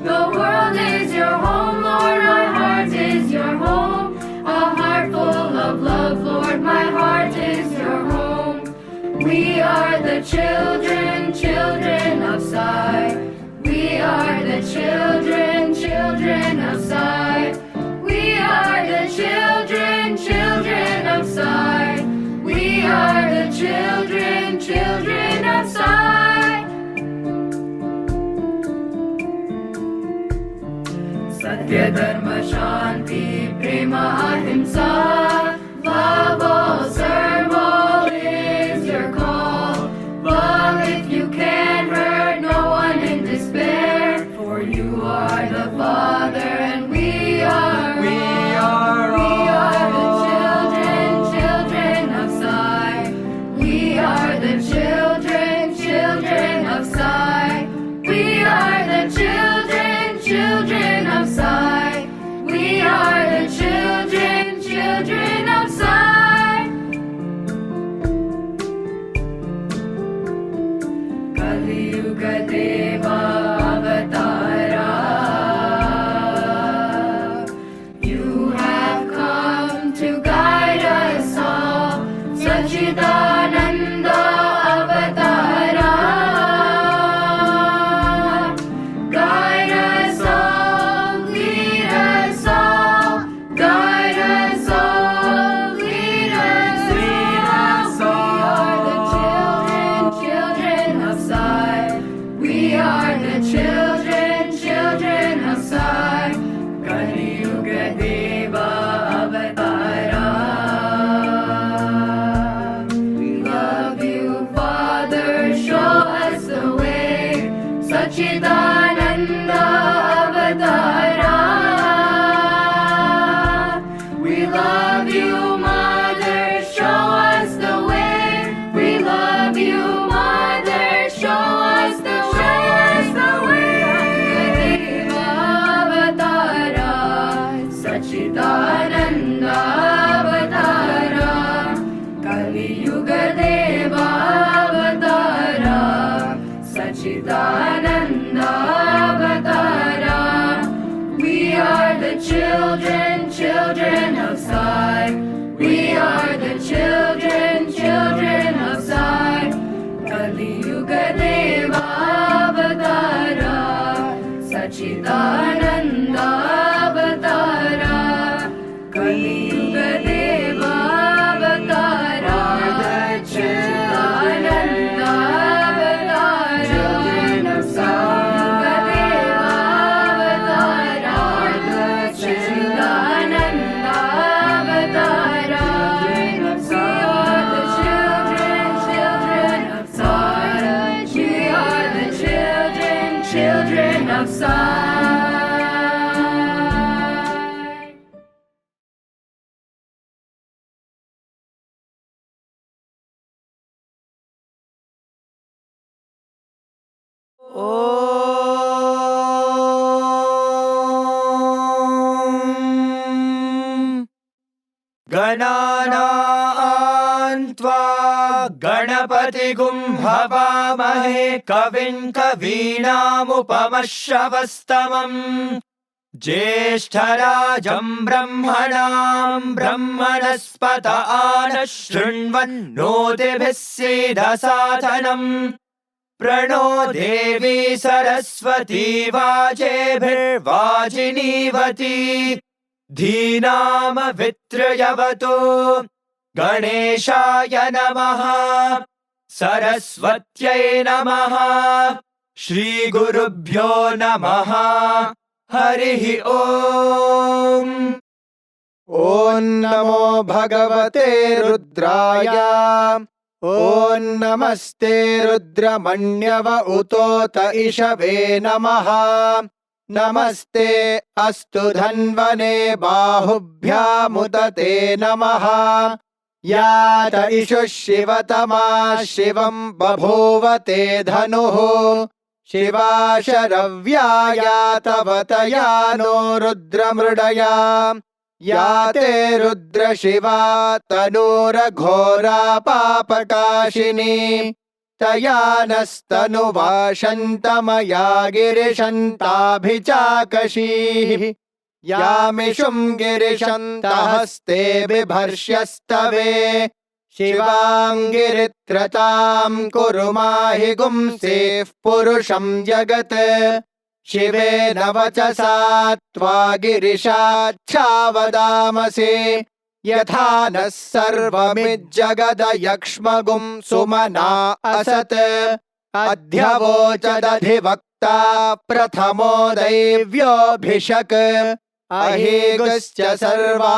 The world is your home, Lord, our heart is your home. A heart full of love, Lord, my heart is your home. We are the children, children of Sai. We are the children, children of Sai. We are the children, children of Sai. We are the children, children of Sai. Satya, Dharma, Shanti, Prema, Ahimsa. Love all, serve all is your call. Love if you can, hurt no one in despair. For you are the Father and we are the children, children of Sai. We are the children, children of Sai. We are the children, children of Sai. We are the children, children of Sai. Kali Yuga Deva Avatara. You have come to guide us all. Sachidananda Avatara. Guide us all, lead us all. Guide us all, lead us all. We are the children, children of Sai. We are the children, children of Sai. Kali Yuga Deva Avatara. We love you, Father, show us the way. Sachidananda Avatara. We love you, Mother, show us the way. We love you, Mother, show us the way. Deva Avatara, Sachidananda Avatara. Kali Yuga Deva Avatara, Sachidananda Avatara. We are the children, children of Sai. We are the children, children of Sai. Kali Yuga Deva Avatara, Sachidananda Avatara. Kali Yuga Deva Avatara, Sachidananda Avatara. Children of Sai. Sachidananda Avatara. We are the children, children of Sai. We are the children, children of Sai. गणानां त्वा गणपतिगुं हवामहे कविं कवीनामुपमश्रवस्तमम् ज्येष्ठराजं ब्रह्मणां ब्रह्मणस्पत आनः शृण्वन्नोतिभिः सीदसादनम् प्रणो देवी सरस्वती वाजेभिर्वाजिनीवती धीनामवित्रयवतु गणेशाय नमः सरस्वत्यै नमः श्रीगुरुभ्यो नमः हरिः ओम्। ॐ नमो भगवते रुद्राय। ॐ नमस्ते रुद्रमण्यव उतोत इषवे नमः। नमस्ते अस्तु धन्वने बाहुभ्यामुदते नमः। यात इषुः शिवतमा शिवं बभूवते धनुः। शिवा शरव्या यातवतया नो रुद्रमृडया। याते रुद्रशिवा तनूरघोरा पापकाशिनी। तयानस्तनुवाशन्तमया गिरिशन्ताभिचाकशीः यामिषुं गिरिशन्तहस्ते बिभर्ष्यस्तवे शिवाङ्गिरित्रतां कुरु माहि गुंसेः पुरुषं जगत् शिवेन वचसा त्वा गिरिशाच्छावदामसे यथा नः सर्वमिज्जगदयक्ष्मगुं सुमना असत् अध्यवोचदधिवक्ता प्रथमो दैव्योऽभिषक् अहेगश्च सर्वाञ्जम्भयन्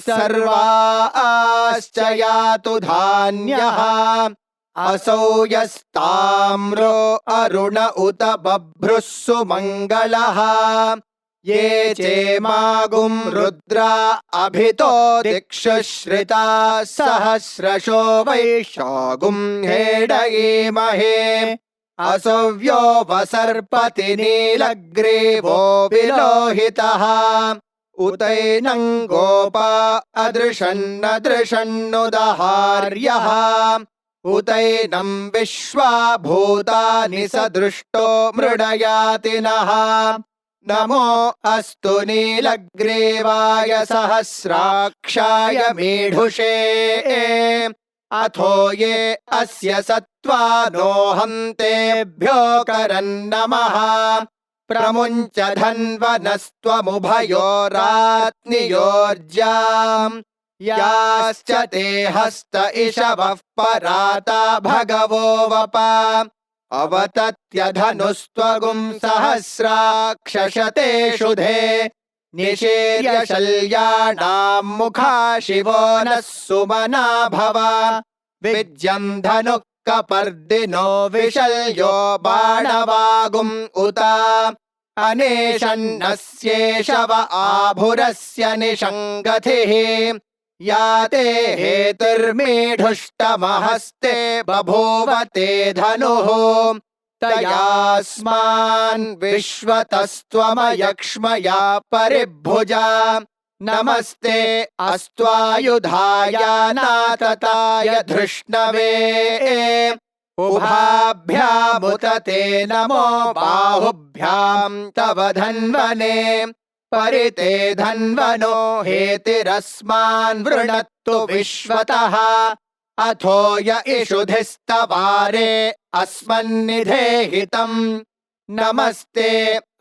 सर्वाश्च यातु धान्यः असौ यस्ताम्रो अरुण उत बभ्रुः सुमङ्गलः ये चेमागुं रुद्रा अभितो दिक्षुश्रिता सहस्रशो वैशागुं हेडयेमहे असव्यो वसर्पति नीलग्रीवो विलोहितः उतैनं गोपा अदृशन्नदृशन्नुदहार्यः उतैनं विश्वा भूतानि सदृष्टो मृडयातिनः नमो अस्तु नीलग्रीवाय सहस्राक्षाय मीढुषे अथो ये अस्य सत्त्वानो हन्तेभ्यो करन्नमः प्रमुञ्च धन्वनस्त्वमुभयोरात्नियोर्जाम् याश्च ते हस्त इषवः पराता भगवो वप अवतत्यधनुस्त्वगुं सहस्राक्षशते शुधे निशीर्य शल्याणां मुखा शिवो नः सुमना भव विज्यं धनुः कपर्दिनो विशल्यो बाणवागुम् उत अनेशन्नस्येषव आभुरस्य निषङ्गतिः याते हेतुर्मीढुष्टमहस्ते बभूव ते धनुः तयास्मान् विश्वतस्त्वमयक्ष्मया परिभुजा नमस्ते अस्त्वायुधाय नातताय धृष्णवे उभाभ्यामुत ते नमो बाहुभ्यां तव धन्वने परिते धन्वनो हेतिरस्मान् वृणत्तु विश्वतः अथो य इषुधिस्तवारे अस्मन्निधेहितम् नमस्ते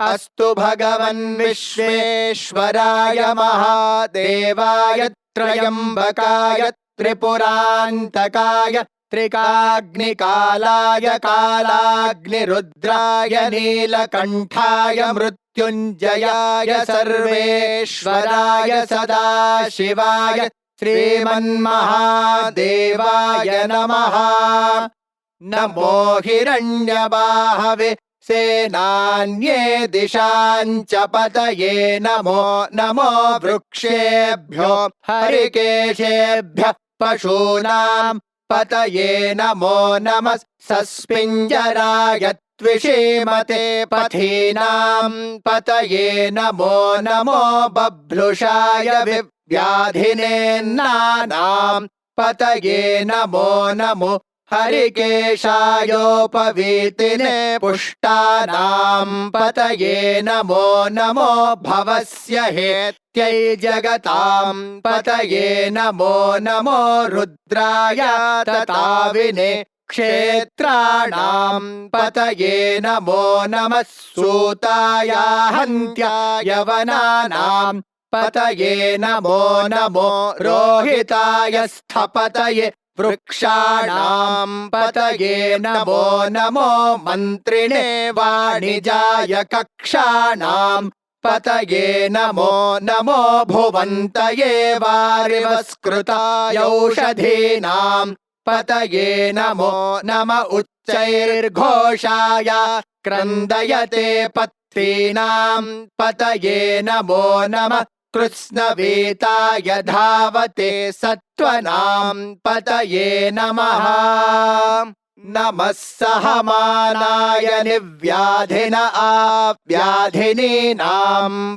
अस्तु भगवन् विश्वेश्वराय महादेवाय त्र्यम्बकाय त्रिपुरान्तकाय त्रिकाग्निकालाय कालाग्निरुद्राय नीलकण्ठाय मृत्युञ्जयाय सर्वेश्वराय सदाशिवाय श्रीमन्महादेवाय नमः नमो हिरण्यबाहवे सेनान्ये दिशाञ्च पतये नमो नमो वृक्षेभ्यो हरिकेशेभ्यः पशूनां पतये नमो नमः सस्पिञ्जराय त्विषीमते पथीनां पतये नमो नमो बभ्रुषाय व्याधिनेन्नानां पतये नमो नमो हरिकेशायोपवीतिने पुष्टानां पतये नमो नमो भवस्य हेत्यै जगतां पतये नमो नमो रुद्राय तताविने क्षेत्राणां पतये नमो नमः सूताय हन्त्याय वनानां पतये नमो नमो रोहिताय स्थपतये वृक्षाणां पतये नमो नमो मन्त्रिणे वाणिजाय कक्षाणां पतये नमो नमो भुवन्तये वारिवस्कृताय औषधीनां पतये नमो नम उच्चैर्घोषाय क्रन्दयते पत्रीणां पतये नमो नमः कृत्स्नवेताय धावते सत्त्वनां पतये नमः नमः सहमानाय निव्याधिन आव्याधिनीनां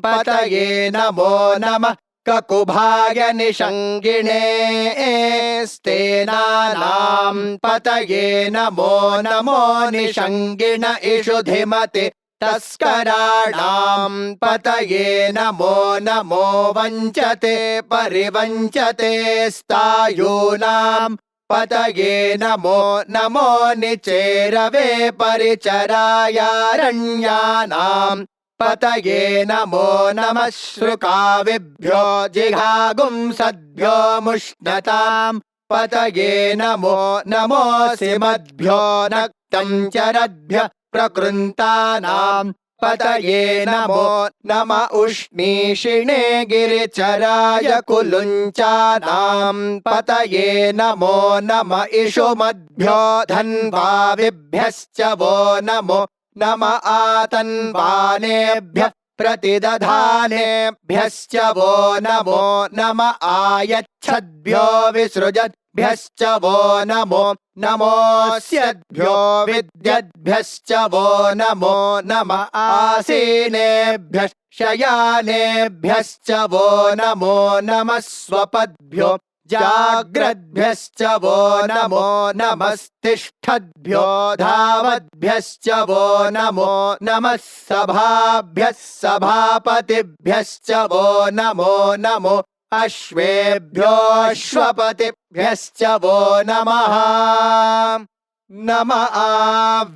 पतये नमो नमः ककुभाय निषङ्गिणे स्तेनानां पतये नमो नमो निषङ्गिण इषुधिमते तस्कराणां पतये नमो नमो वञ्चते परिवञ्चते स्तायूनां पतये नमो नमो निचेरवे परिचरायारण्यानां पतये नमो नमः श्रुकाविभ्यो जिघागुंसद्भ्यो मुष्णतां पतये नमो नमोऽसिमद्भ्यो नक्तं चरद्भ्यः प्रकृन्तानां पतये नमो नम उष्णीषिणे गिरिचराय कुलुञ्चानां पतये नमो नम इषुमद्भ्यो धन्वाविभ्यश्च वो नमो नम आतन्वानेभ्यः प्रतिदधानेभ्यश्च वो नमो नम आयच्छद्भ्यो विसृजद्भ्यश्च वो नमो नमोऽस्यद्भ्यो विद्यद्भ्यश्च वो नमो नम आसीनेभ्यः शयानेभ्यश्च वो नमो नमः स्वपद्भ्यो जाग्रद्भ्यश्च वो नमो नमस्तिष्ठद्भ्यो धावद्भ्यश्च वो नमो नमः सभाभ्यः सभापतिभ्यश्च वो नमो नमो अश्वेभ्योऽश्वपतिभ्यश्च वो नमः नम आव्याधिनीभ्यो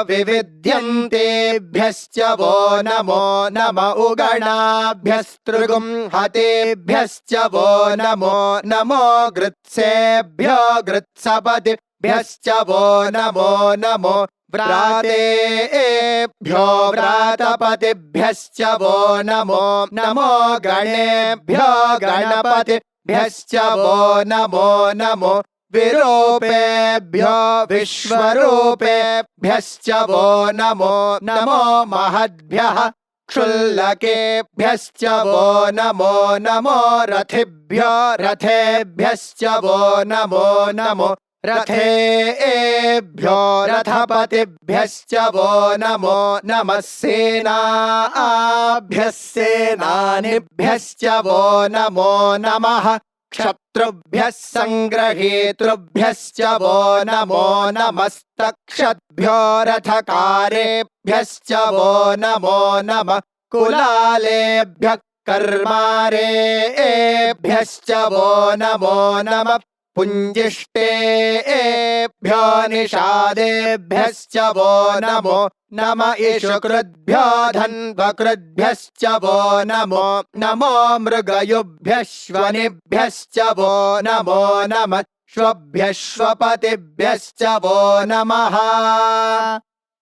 विविध्यन्तेभ्यश्च वो नमो नम उगणाभ्यस्त्रिगुंहतेभ्यश्च वो नमो नमो गृत्सेभ्यो गृत्सपतिभ्यश्च वो नमो नमो व्रातेभ्यो व्रातपतिभ्यश्च वो नमो नमो गणेभ्यो गणपतिभ्यश्च वो नमो नमो विरूपेभ्यो विश्वरूपेभ्यश्च वो नमो नमो महद्भ्यः क्षुल्लकेभ्यश्च वो नमो नमो रथिभ्यो रथेभ्यश्च वो नमो नमो रथेभ्यो रथपतिभ्यश्च वो नमो नमः सेनाभ्यः सेनानिभ्यश्च वो नमो नमः क्षत्रुभ्यः सङ्ग्रहेतृभ्यश्च वो नमो नमस्तक्षद्भ्यो रथकारेभ्यश्च वो नमो नमः कुलालेभ्यः कर्मारेभ्यश्च वो नमो नमः पुञ्जिष्टेभ्यो निषादेभ्यश्च वो नमो नम इषुकृद्भ्यो धन्वकृद्भ्यश्च वो नमो नमो मृगयुभ्यश्वनिभ्यश्च वो नमो नमः श्वभ्यश्वपतिभ्यश्च वो नमः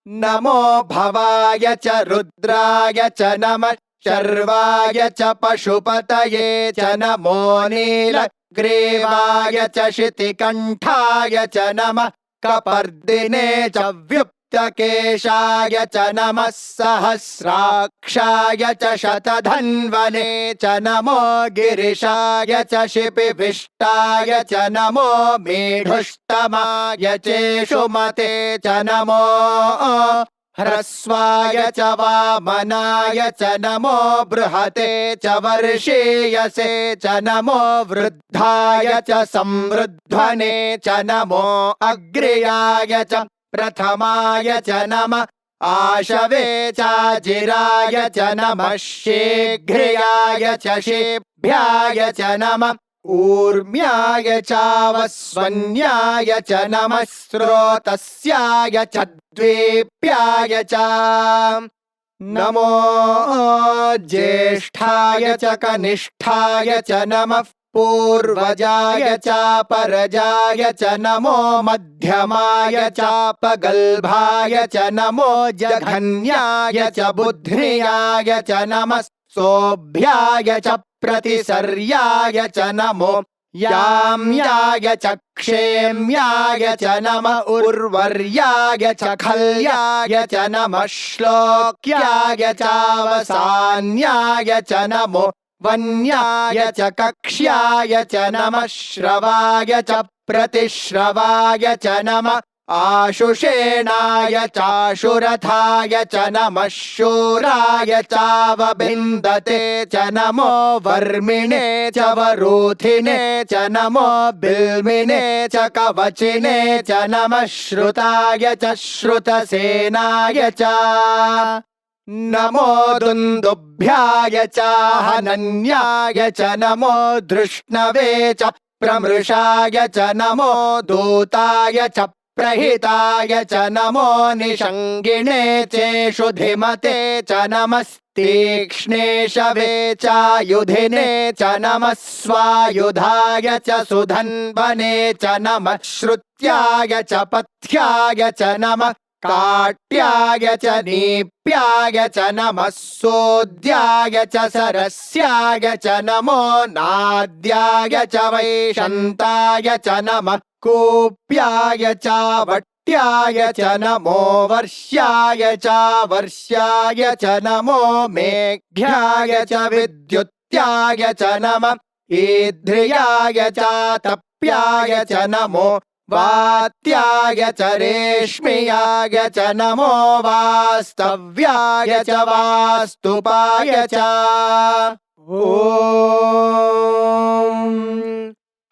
नमो भवाय च रुद्राय च नमः शर्वाय च पशुपतये च नमो नीलग्रीवाय च शितिकण्ठाय च नमः कपर्दिने च व्युप्तकेशाय च नमः सहस्राक्षाय च शतधन्वने च नमो गिरिशाय च शिपिविष्टाय च नमो मेढुष्टमाय चेषुमते च नमो ह्रस्वाय च वामनाय च नमो बृहते च वर्षीयसे च नमो वृद्धाय च संवृध्वने च नमो अग्र्याय च प्रथमाय च नमः आशवे चाजिराय च नमः शीघ्र्याय च शेभ्याय च नमः ऊर्म्याय चावस्वन्याय च नमः स्रोतस्याय च द्वीप्याय च नमो ज्येष्ठाय च कनिष्ठाय च नमः पूर्वजाय चापरजाय च नमो मध्यमाय चापगल्भाय च नमो जघन्याय च बुद्ध्याय च नमः सोऽभ्याय च प्रतिसर्याय च नमो याम्याय च क्षेम्याय च नमः उर्वर्याय च खल्याय च नमः श्लोक्याय चावसान्याय च नमो वन्याय च कक्ष्याय च नमः श्रवाय च प्रतिश्रवाय च नमः आशुषेणाय चाशुरथाय च नमः शूराय चावबिन्दते च नमो वर्मिणे च वरूथिने च नमो बिल्मिने च कवचिने च नमः श्रुताय च श्रुतसेनाय च नमो दुन्दुभ्याय च हनन्याय च नमो धृष्णवे च प्रमृषाय च नमो दूताय च प्रहिताय च नमो निषङ्गिणे चेषुधिमते च नमस्तीक्ष्णेशवे चायुधिने च नमः स्वायुधाय च सुधन्वने च नमः श्रुत्याय च पथ्याय च नमः काट्याय च नीप्याय च नमः सोद्याय च सरस्याय च नमो नाद्याय च वैशन्ताय च नमः कूप्याय च वट्याय च नमो वर्ष्याय च वर्ष्याय च नमो मेघ्याय च विद्युत्याय च नमः ईध्र्याय च तप्याय च नमो वात्याय च रेश्म्याय च नमो वास्तव्याय च वास्तुपाय च ॐ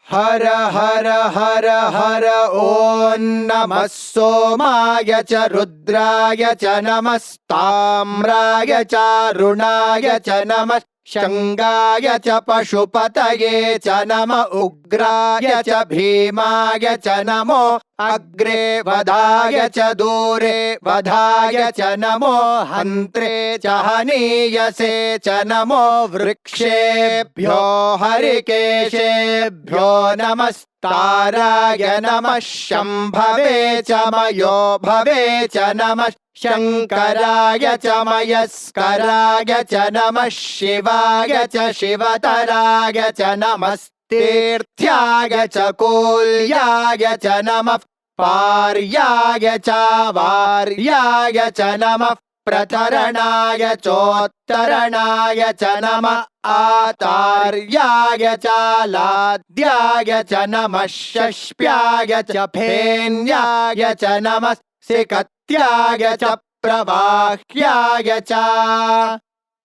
हर हर हर हर ॐ नमः सोमाय च रुद्राय च नमस्ताम्राय च रुणाय च नमः शङ्गाय च पशुपतये च नम उग्राय च भीमाय च नमो अग्रे वधाय च दूरे वधाय च नमो हन्त्रे च हनीयसे च नमो वृक्षेभ्यो हरिकेशेभ्यो नमस्ताराय नमः शम्भवे च मयो भवे च नमः शङ्कराय च मयस्कराय च नमः शिवाय च शिवतराय च नमस्तीर्थ्याय च कूल्याय च नमः पार्याय च वार्याय च नमः प्रतरणाय चोत्तरणाय च नमः आतार्याय च लाद्याय च नमः शष्प्याय च फेन्याय च नमः सिकत्याय च प्रवाह्याय च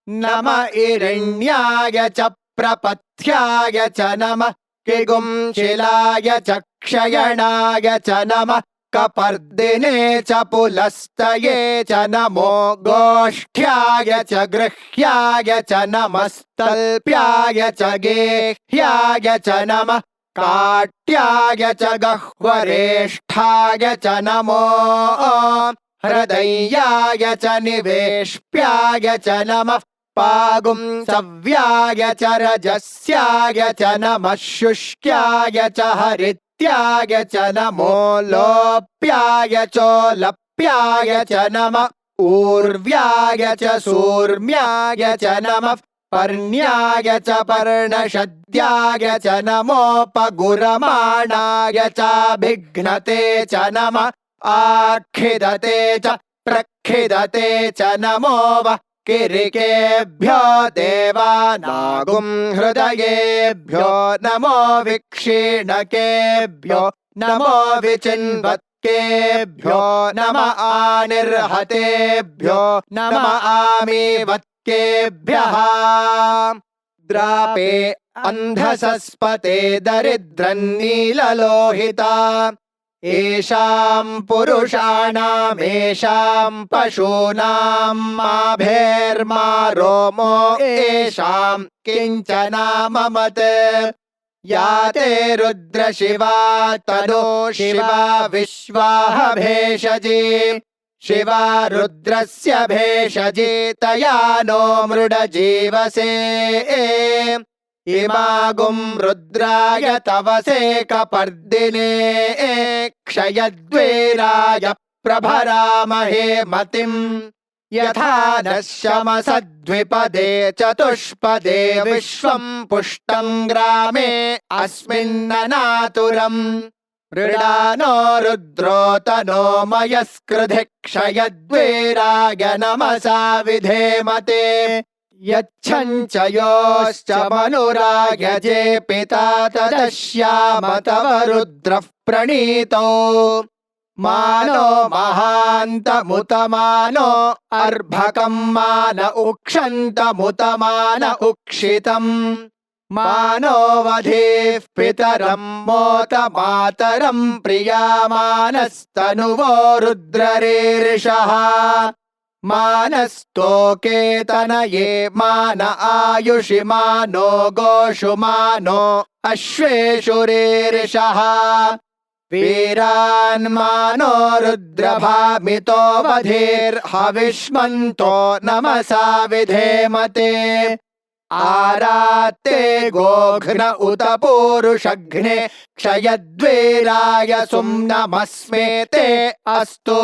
नम इरण्याय च प्रपथ्याय च नमः किगुंशिलाय च क्षयणाय च नमः कपर्दिने च पुलस्तये च नमो गोष्ठ्याय च गृह्याय च नमस्तल्प्याय च गेह्याय च नमः काट्याय च गह्वरेष्ठाय च नमो हृदयाय च निवेश्प्याय च नमः पागुंसव्याय च रजस्याय च नमः शुष्क्याय च हरित्याय च नमो लोप्याय चोलप्याय च नमः ऊर्व्याय च सूर्म्याय च नमः पर्ण्याय च पर्णशद्याय च नमोपगुरमाणाय च भिघ्नते च नमः आखिदते च प्रखिदते च नमो वः किरिकेभ्यो देवानागुं हृदयेभ्यो नमो विक्षीणकेभ्यो नमो विचिन्वत्केभ्यो नम आनिर्हतेभ्यो नम आमीवत्केभ्यः द्रापे अन्धसस्पते दरिद्रन्नीललोहिता येषां पुरुषाणामेषां पशूनां माभेर्मा रोमो येषां किञ्चनाममत् या ते रुद्रशिवा तनो शिवा विश्वाह भेषजी शिवा रुद्रस्य भेषजी तया नो मृडजीवसे इमागुं रुद्राय तवसे कपर्दिने क्षयद्वेराय प्रभरामहे मतिम् यथा नः शमसद्विपदे चतुष्पदे विश्वं पुष्टं ग्रामे अस्मिन्ननातुरम् मृडानो रुद्रो तनो मयस्कृधि क्षयद्वेराय नमसा विधेमते यच्छञ्च योश्च मनुरायजे पिता तदश्याम तव रुद्रः प्रणीतो मानो महान्तमुतमानो अर्भकं मान उक्षन्तमुतमान उक्षितम् मानो वधेः पितरं मोत मातरं प्रियामानस्तनुवो रुद्ररीरिषः मानस्तोकेतनये मान आयुषि मानो गोषु मानो अश्वेषु रीरिषः वीरान्मानो रुद्रभामितो वधेर्हविष्मन्तो नमसा विधेमते आरात्ते गोघ्न उत पूरुषघ्ने क्षयद्वीराय सुम्नमस्मे ते अस्तु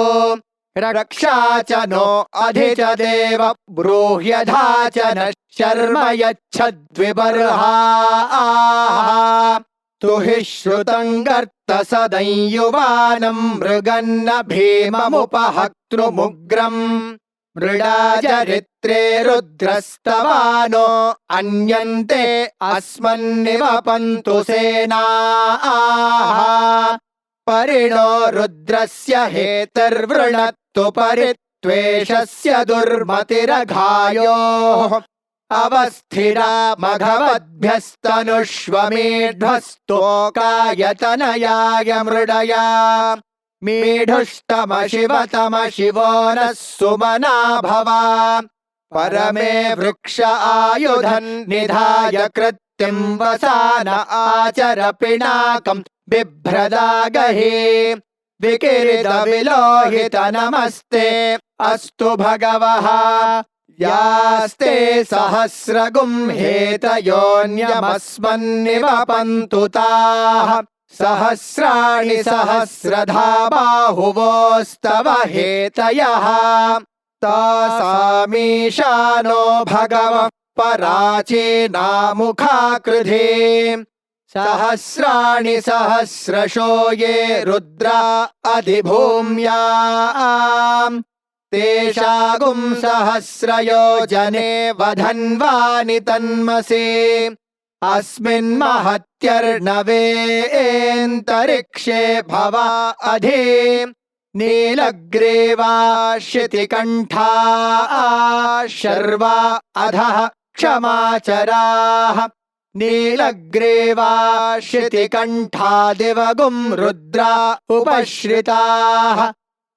रक्षा च नो अधि च देव ब्रूह्यधा च न शर्म यच्छद्विबर्हाः तुहि श्रुतं गर्तसदंयुवानं मृगन्न भीममुपहक्तृमुग्रम् मृडाचरित्रे रुद्रस्तवानो अन्यन्ते अस्मन्निवपन्तु सेनाः परिणो रुद्रस्य हेतर्वृणत्तु परित्वेषस्य दुर्मतिरघायोः अवस्थिरा मघवद्भ्यस्तनुष्वमेढ्वस्तोकायतनयाय मृडया मेढुष्टमशिवतमशिवो नः सुमना भवा परमे वृक्ष आयुधन् निधाय कृत्तिं वसान आचर पिनाकं बिभ्रदागहि विकिरितविलोहित नमस्ते अस्तु भगवः यास्ते सहस्रगुं हेतयोऽन्यमस्मन्निवपन्तु ताः सहस्राणि सहस्रधा बाहुवोस्तव हेतयः तासामीशानो भगवः पराचीनामुखाकृधे सहस्राणि सहस्रशो ये रुद्रा अधिभूम्याम् तेषागुं सहस्रयोजने वधन्वानि तन्मसे अस्मिन्महत्यर्णवेऽन्तरिक्षे भवा अधि नीलग्रीवा शितिकण्ठा शर्वा अधः क्षमाचराः नीलग्रीवा शितिकण्ठा दिवगुं रुद्रा उपश्रिताः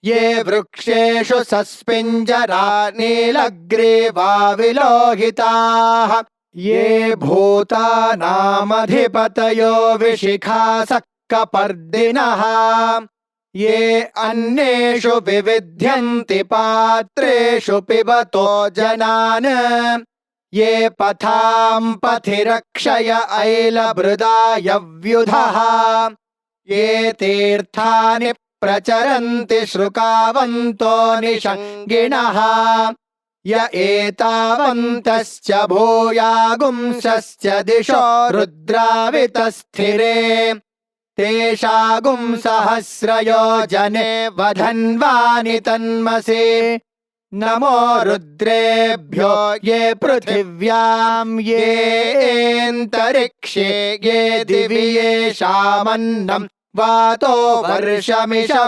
ये वृक्षेषु सस्पिञ्जरा नीलग्रीवा विलोहिताः ये भूतानामधिपतयो विशिखासः कपर्दिनः ये अन्येषु विविध्यन्ति पात्रेषु पिबतो जनान् ये पथां पथि रक्षय ऐलभृदायव्युधः ये तीर्थानि प्रचरन्ति श्रुकावन्तो निषङ्गिणः य एतावन्तश्च भूयागुंसश्च दिशो रुद्रावितस्थिरे तेषागुं सहस्रयोजने वधन्वानि तन्मसे नमो रुद्रेभ्यो ये पृथिव्यां येऽन्तरिक्षे ये दिवि येषामन्नं वातो वर्षमिषभस्तेभ्यो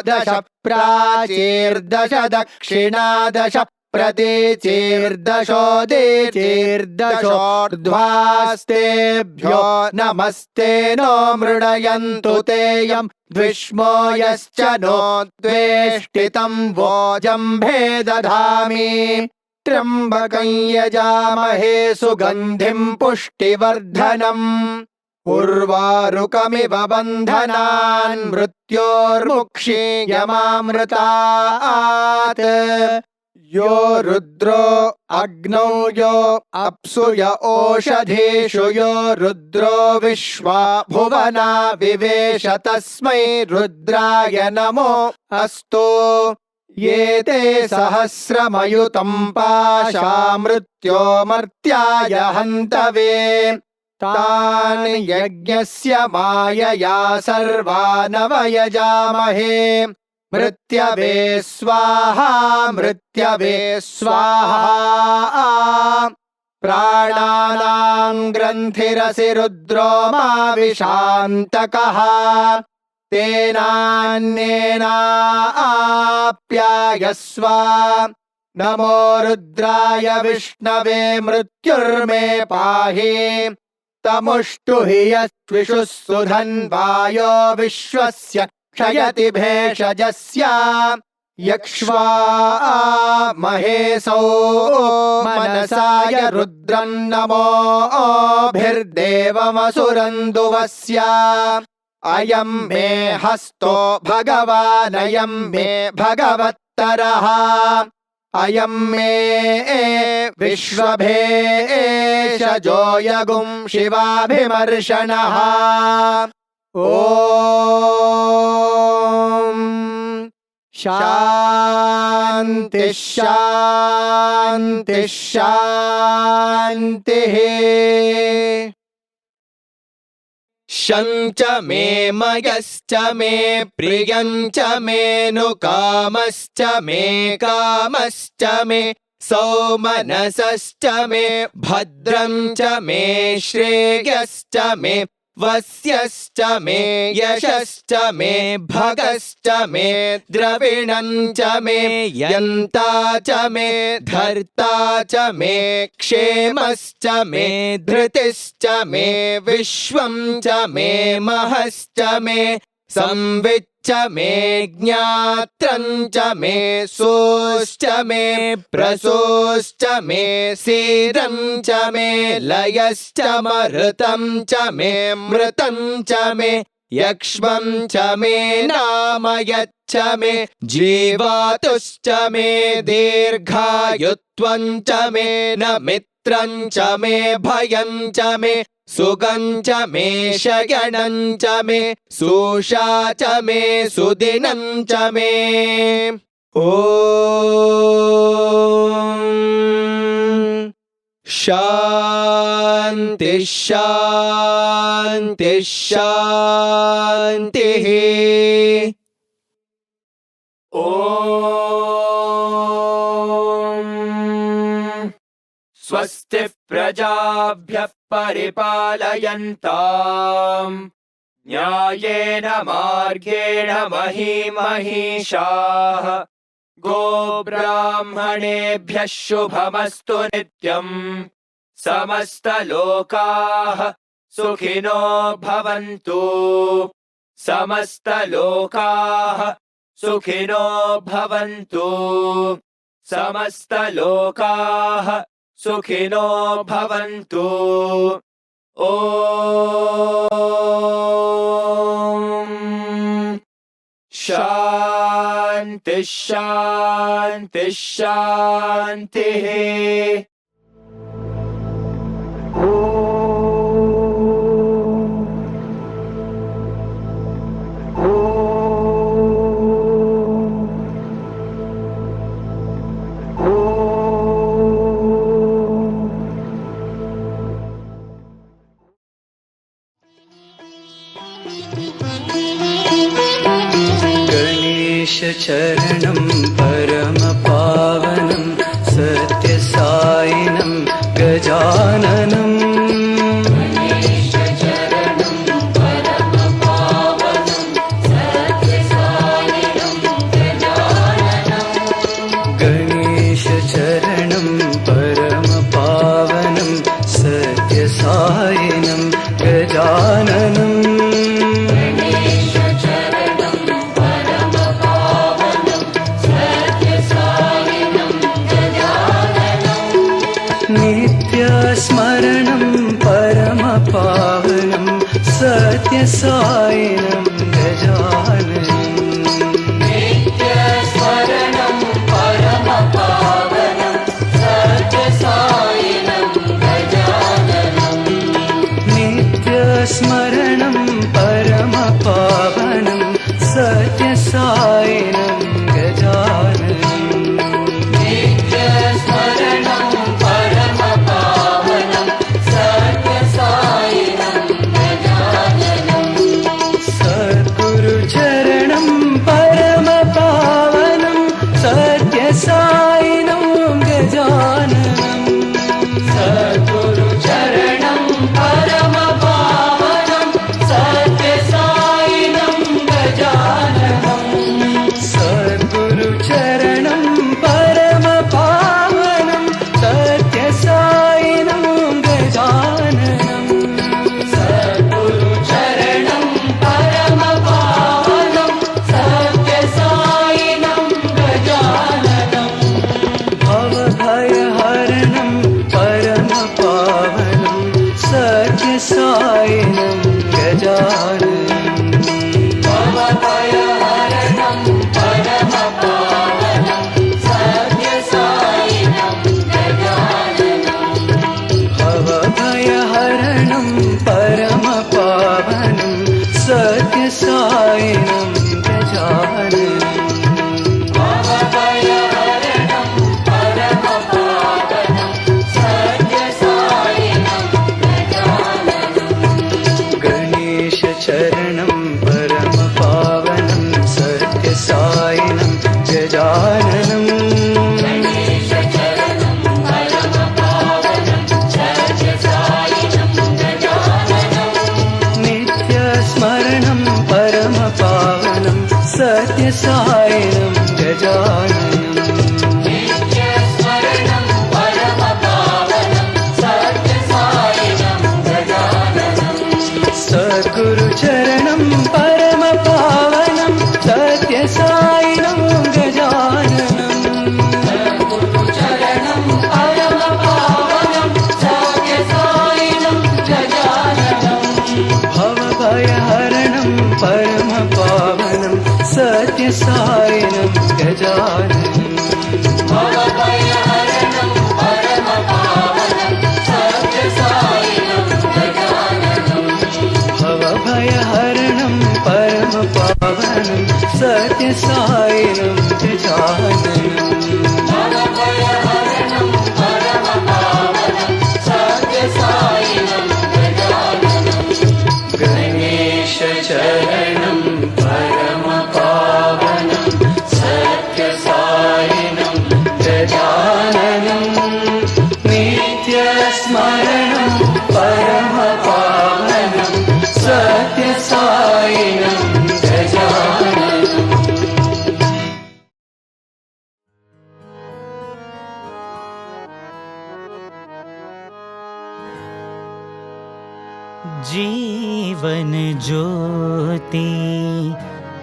दश प्राचीर्दश दक्षिणादश प्रतीचीर्दशोदीचीर्दशोर्ध्वास्तेभ्यो नमस्ते नो मृडयन्तु तेयं द्विष्मो यश्च नो द्वेष्टितं वोजम्भे दधामि त्र्यम्बकं यजामहे सुगन्धिं पुष्टिवर्धनम् उर्वारुकमिव बन्धनान् मृत्योर्मुक्षीयमामृतात् यो रुद्रो अग्नौ यो अप्सु य ओषधीषु यो रुद्रो विश्वा भुवना विवेश तस्मै रुद्राय नमो अस्तु ये ते सहस्रमयुतं पाशा मृत्योमर्त्याय हन्तवे तान् यज्ञस्य मायया सर्वानवयजामहे मृत्यवे स्वाहा मृत्यवे स्वाहा प्राणानां ग्रन्थिरसि रुद्रो मा विशान्तकः तेनान्येनाप्यायस्व नमो रुद्राय विष्णवे मृत्युर्मे पाहि तमुष्टुहि यस्विषुः सुधन्वायो विश्वस्य क्षयति भेषजस्य यक्ष्वा महेशो मनसाय रुद्रं नमोभिर्देवमसुरन्दुवस्य अयं मे हस्तो भगवानयं मे भगवत्तरः अयं मे विश्वभेषजो यगुं शिवाभिमर्शनः ॐ शान्ति शान्ति शान्तिः शञ्च मे मयश्च मे प्रियञ्च मेऽनुकामश्च मे कामश्च मे सौमनसश्च मे भद्रं च मे श्रेयश्च मे वस्यश्च मे यशश्च मे भगश्च मे द्रविणं च मे यन्ता च मे धर्ता च मे क्षेमश्च मे धृतिश्च मे विश्वं च मे महश्च मे संविच्च मे ज्ञात्रं च मे सोश्च मे प्रसोश्च मे सीरं च मे लयश्च मरुतं च मे मृतं च मे यक्ष्मं च मे नामयच्च मे जीवातुश्च मे दीर्घायुत्वं च मे न मित्रं च मे भयं च मे सुगं च मे शयनं च मे सुषा च मे सुदिनं च मे ॐ शान्ति शान्ति शान्तिः ॐ स्वस्ति प्रजाभ्यः परिपालयन्ताम् न्यायेन मार्गेण महीमहीषाः गोब्राह्मणेभ्यः शुभमस्तु नित्यम् समस्तलोकाः सुखिनो भवन्तु समस्तलोकाः सुखिनो भवन्तु समस्तलोकाः सुखिनो भवन्तु ॐ शान्ति शान्ति शान्तिः चरणं परमपावनं सत्यसायिनं गजाननं गणेशचरणं परमपावनं सत्यसायिनं गजाननं नित्यस्मरणं परमपावनं सत्यसायिनं गजाननं नित्यस्मरणं परमपावनं सत्यसायिनं गजाननं नित्यस्मरणं परमपावनं सत्यसायिनं गजाननं सत्यसायिनं गजाननम् नित्यस्मरणं परमपावनं सत्यसायिनं गजाननम् सद्गुरुचरणं परमपावनं सत्यसायिनं गजाननम् भवभयहरणं परमपावनं सत्यसायिनं गजाननम् भवभयहरणं परमपावनं सत्यसायिनं गजाननम् गणेशचरणं परमपावनं सत्यसायिनं गजाननम् नित्यस्मरणं परमपावनं सत्यसायिनं गजाननम् जीवन ज्योति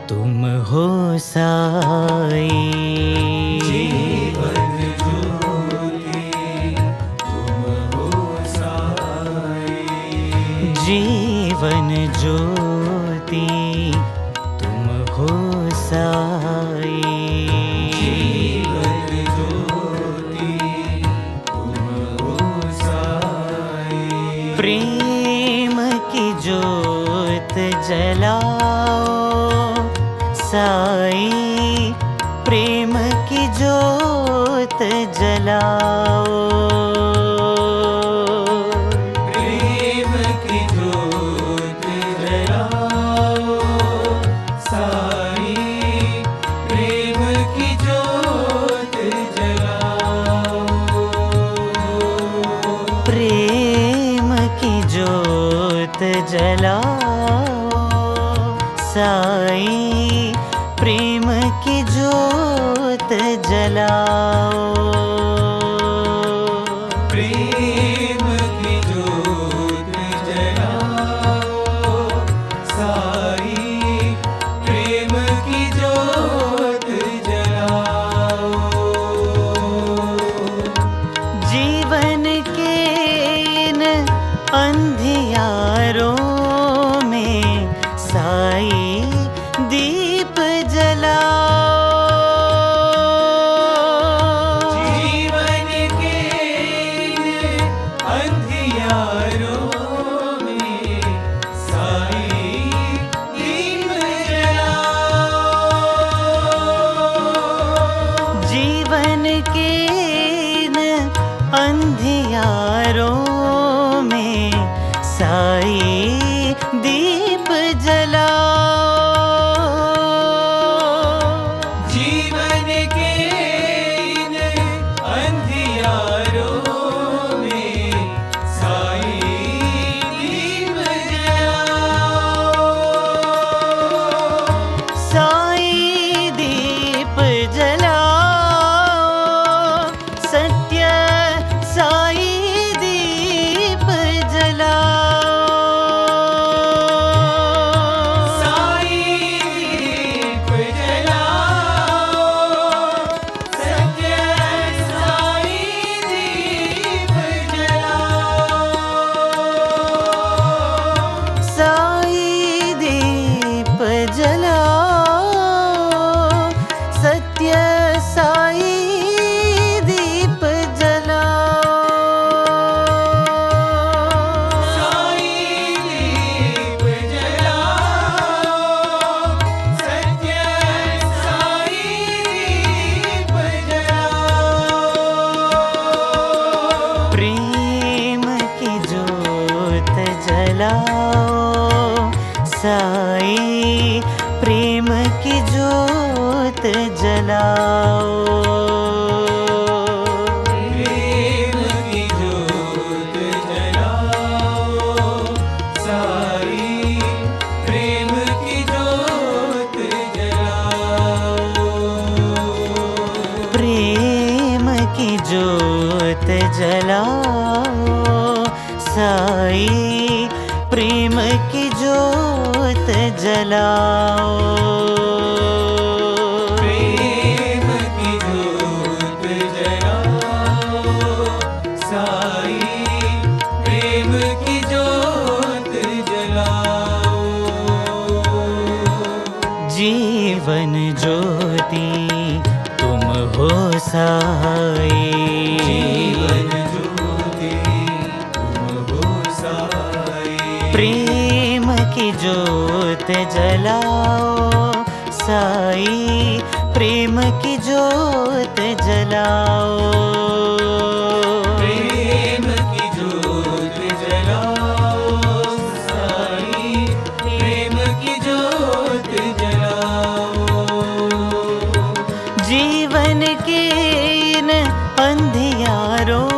तुम हो साई, जीवन ज्योति तुम हो साई, जीवन ज्योति तुम हो साई, जीवन ज्योति तुम हो साई, प्रेम की ज्योत जलाओ साई, प्रेम की ज्योत जलाओ, प्रेम की ज्योत जलाओ साई, प्रेम की ज्योत जलाओ, प्रेम की ज्योत जलाओ साई, प्रेम की ज्योत जलाओ, प्रेम की ज्योत जलाओ साई, प्रेम की ज्योत जलाओ, जीवन के इन अंधियारों में साई दीप जलाओ, जलाओ। प्रेम की ज्योत जलाओ साई, प्रेम की ज्योत जलाओ। प्रेम की ज्योत जलाओ साई, प्रेम की ज्योत जलाओ। प्रेम की ज्योत जलाओ साई, प्रेम की ज्योत जलाओ। जीवन ज्योति तुम हो साई, जीवन ज्योति तुम हो साई। प्रेम की ज्योत जलाओ साई, प्रेम की ज्योत जलाओ। प्रेम की ज्योत जलाओ साई, प्रेम की ज्योत जलाओ। जीवन के इन अंधियारों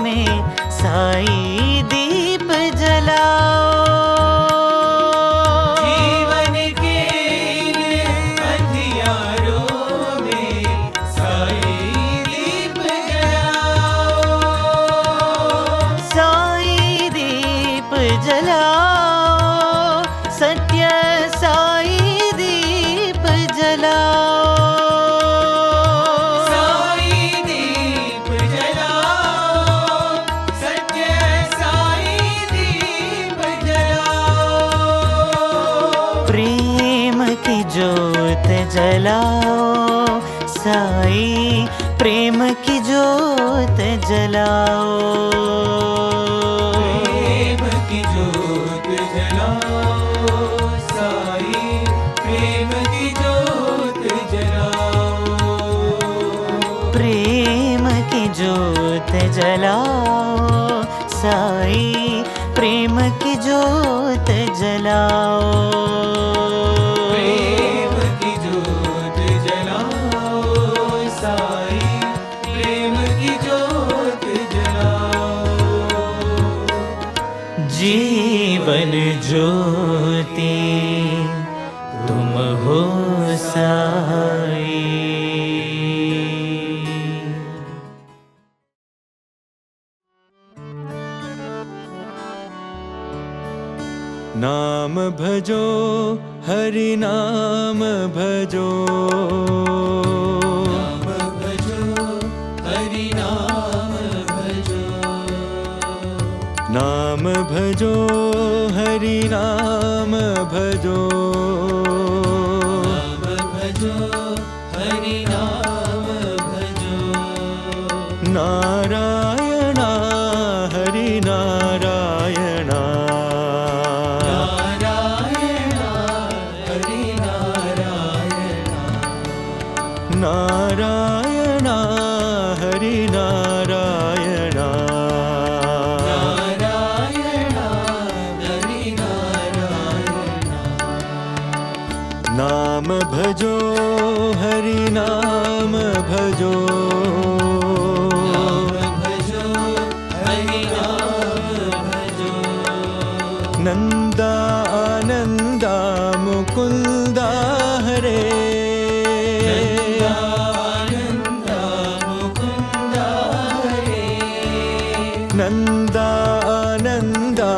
में साई दीप जलाओ। जीवन के इन अंधियारों में साई दीप जलाओ। साई दीप जलाओ, सत्य साई दीप जलाओ। साई दीप जलाओ, सत्य साई दीप जलाओ। प्रेम की ज्योत जलाओ साई, प्रेम की ज्योत जलाओ। प्रेम की ज्योत जलाओ साई, प्रेम की ज्योत जलाओ। प्रेम की ज्योत जलाओ साई, प्रेम की ज्योत जलाओ। प्रेम की ज्योत जलाओ साई, प्रेम की ज्योत जलाओ। जीवन ज्योति तुम हो साई। नाम भजो हरि नाम भजो, नाम भजो हरि नाम भजो। नाम भजो हरि नाम भजो। नाम भजो हरि नाम भजो। नारायण हरि नारायण, नारायण हरि नारायण। नारायण हरि नारायण। नारायण हरि नारायण। नाम भजो हरि नाम भजो। नाम भजो हरि नाम भजो। नंदा आनंदा मुकुंदा हरे, नंदा मुकुंदा हरे। नंदा आनंदा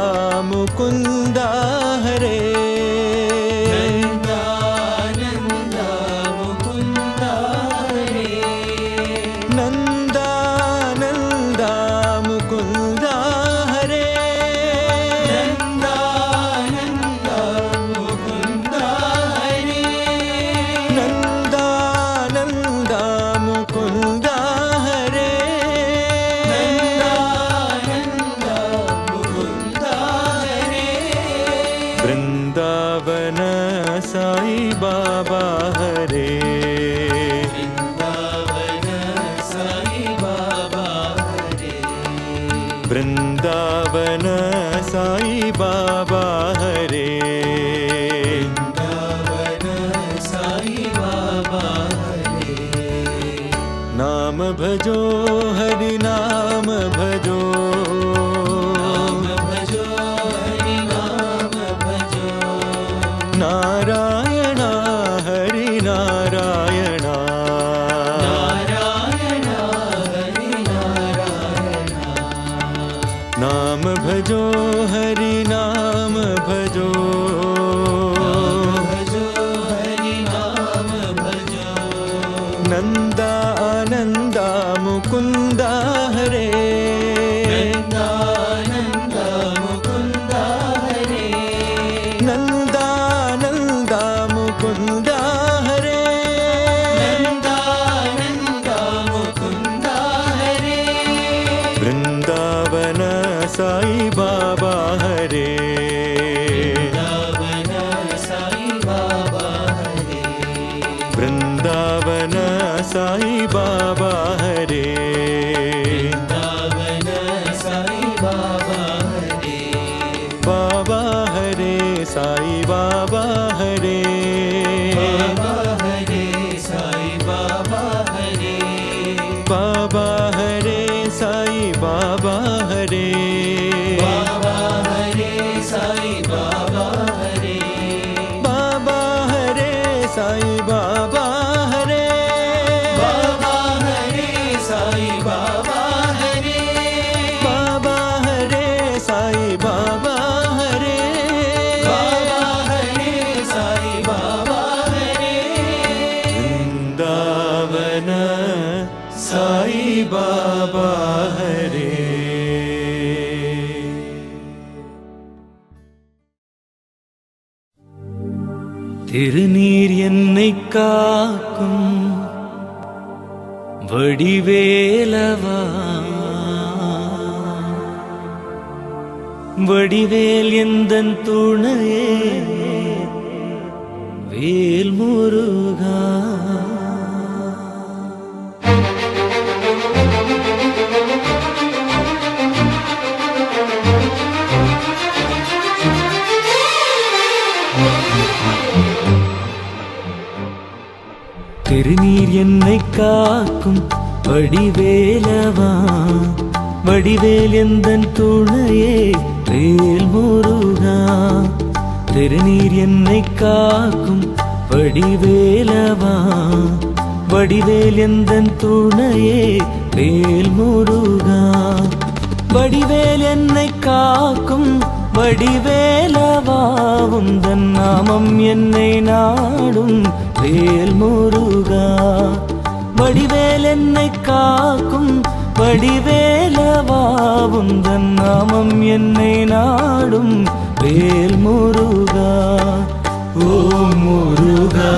मुकुंदा हरे। नंदा मुकुंदा हरे। नंदानंदा मुकुंदा हरे। नंदा मुकुंदा हरे। नंदानंदा मुकुंदा हरे। नंदा मुकुंदा हरे। वृंदावन साई बाबा हरे। वृंदावन साई बाबा हरे। वृंदावन साई बाबा हरे। वृंदावन साई बाबा हरे। नाम भजो हरि नाम भजो नाम भजो हरि नाम भजो नारायण हरि नारायण नारायण हरि नारायण नाम भजो हरि नाम भजो भजो हरि नाम भजो नंदा आनंद मुकुंद हरे नंदानंद मुकुंद हरे नंदानंद मुकुंद हरे नंदानंद मुकुंद हरे वृंदावन साई बाबा हरे वृंदावन साई बाबा हरे वृंदावन साई बाबा हरे वृंदावन साई बाबा हरे बाबा हरे साई बाबा हरे बाबा हरे साई बाबा हरे बाबा हरे साई बाबा हरे बाबा हरे साई बाबा हरे बाबा हरे साई बाबा हरे बाबा हरे साई बाबा हरे बाबा हरे साई बाबा हरे बाबा हरे साई बाबा हरे वृंदावन साई बाबा हरे திருநீர் என்னை காக்கும் வடிவேலவா வடிவேல் எந்தன் துணையே வேல் முருகா திருநீர் என்னை காக்கும் வடிவேலவா வடிவேல் எந்தன் துணையே வேல் முருகா திருநீர் என்னை காக்கும் வடிவேலவா வடிவேல் எந்தன் துணையே வேல் முருகா வடிவேல் என்னை காக்கும் வடிவேலவா உந்தன் நாமம் என்னை நாடும் வேல் முருகா வடிவேல் என்னை காக்கும் வடிவேலவா உந்தன் நாமம் என்னை நாடும் வேல் முருகா ஓம் முருகா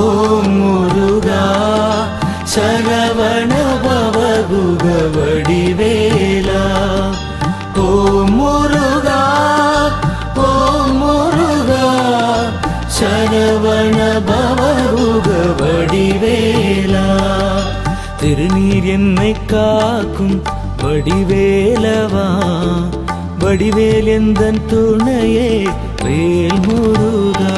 ஓம் முருகா சரவண பவகுக வடிவேலா ஓம் முருகா ஓம் முருகா சரவண பவகுக வடிவேலா திருநீர் என்னை காக்கும் வடிவேலவா வடிவேல் எந்தன் துணையே வேல் முருகா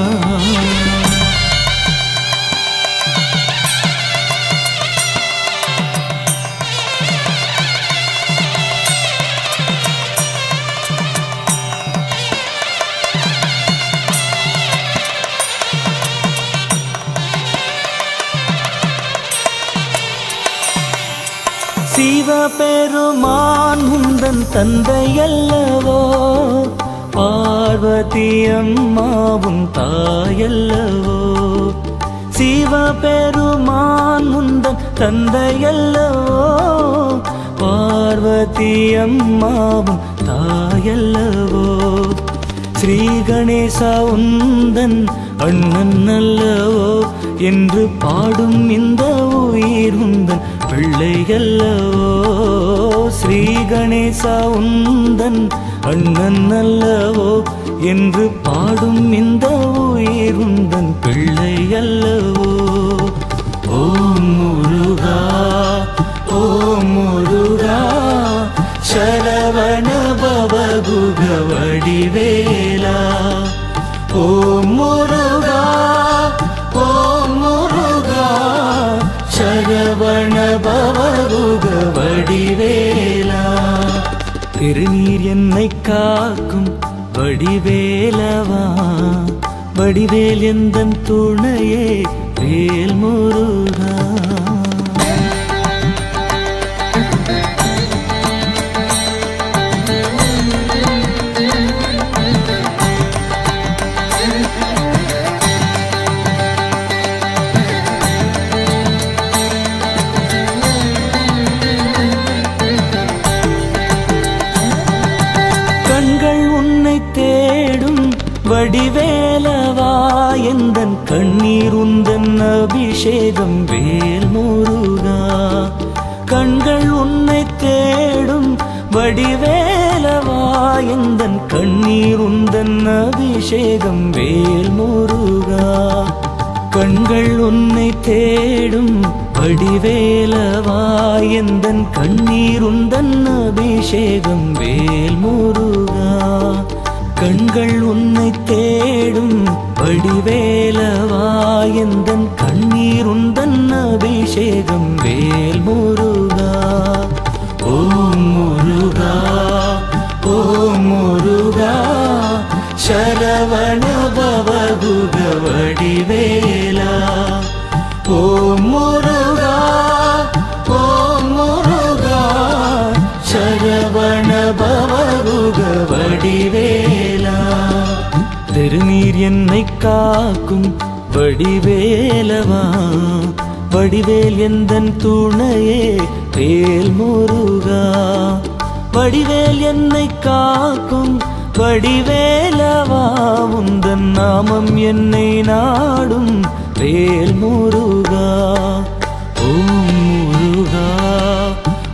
சிவபெருமான் முந்தன் தந்தையல்லவோ பார்வதி அம்மாவும் தாயல்லவோ சிவபெருமான் முந்தன் தந்தையல்லவோ பார்வதி அம்மாவும் தாயல்லவோ ஸ்ரீ கணேசா உந்தன் அண்ணன் அல்லவோ என்று பாடும் இந்த உயிர் உந்தன் பிள்ளையல்லவோ ஸ்ரீ கணேசா உந்தன் அண்ணன் அல்லவோ என்று பாடும் இந்த உயிர் உந்தன் பிள்ளையல்லவோ ஓம் முருகா ஓம் முருகா சரவண பவகுக வடிவேலா ஓம் முருகா ஓம் முருகா சரவண திருநீர் என்னை காக்கும் வடிவேலவா, வடிவேல் எந்தன் துணையே வேல் முருகா. தேடும் வடிவேலவா எந்தன் கண்ணீர் உந்தன் அபிஷேகம் வேல் முருகா. கண்கள் உன்னை தேடும் வடிவேலவா எந்தன் கண்ணீர் உந்தன் அபிஷேகம் வேல் முருகா. கண்கள் உன்னை தேடும் வடிவேலவா எந்தன் கண்ணீர் உந்தன் அபிஷேகம் வேல் முருகா. கண்கள் உன்னை தேடும் வடிவேலவா எந்தன் கண்ணீர் உந்தன் அபிஷேகம் வேல் முருகா. ஓம் முருகா ஓம் முருகா சரவண பவகுக வடிவேலா. ஓம் முருகா ஓம் முருகா சரவண பவகுக வடிவேலா. திருநீர் என்னை காக்கும் வடிவேலவா, வடிவேல் எந்தன் துணையே வேல் முருகா. வடிவேல் என்னை காக்கும் வடிவேலவா உந்தன் நாமம் என்னை நாடும் வேல் முருகா. ஓம் முருகா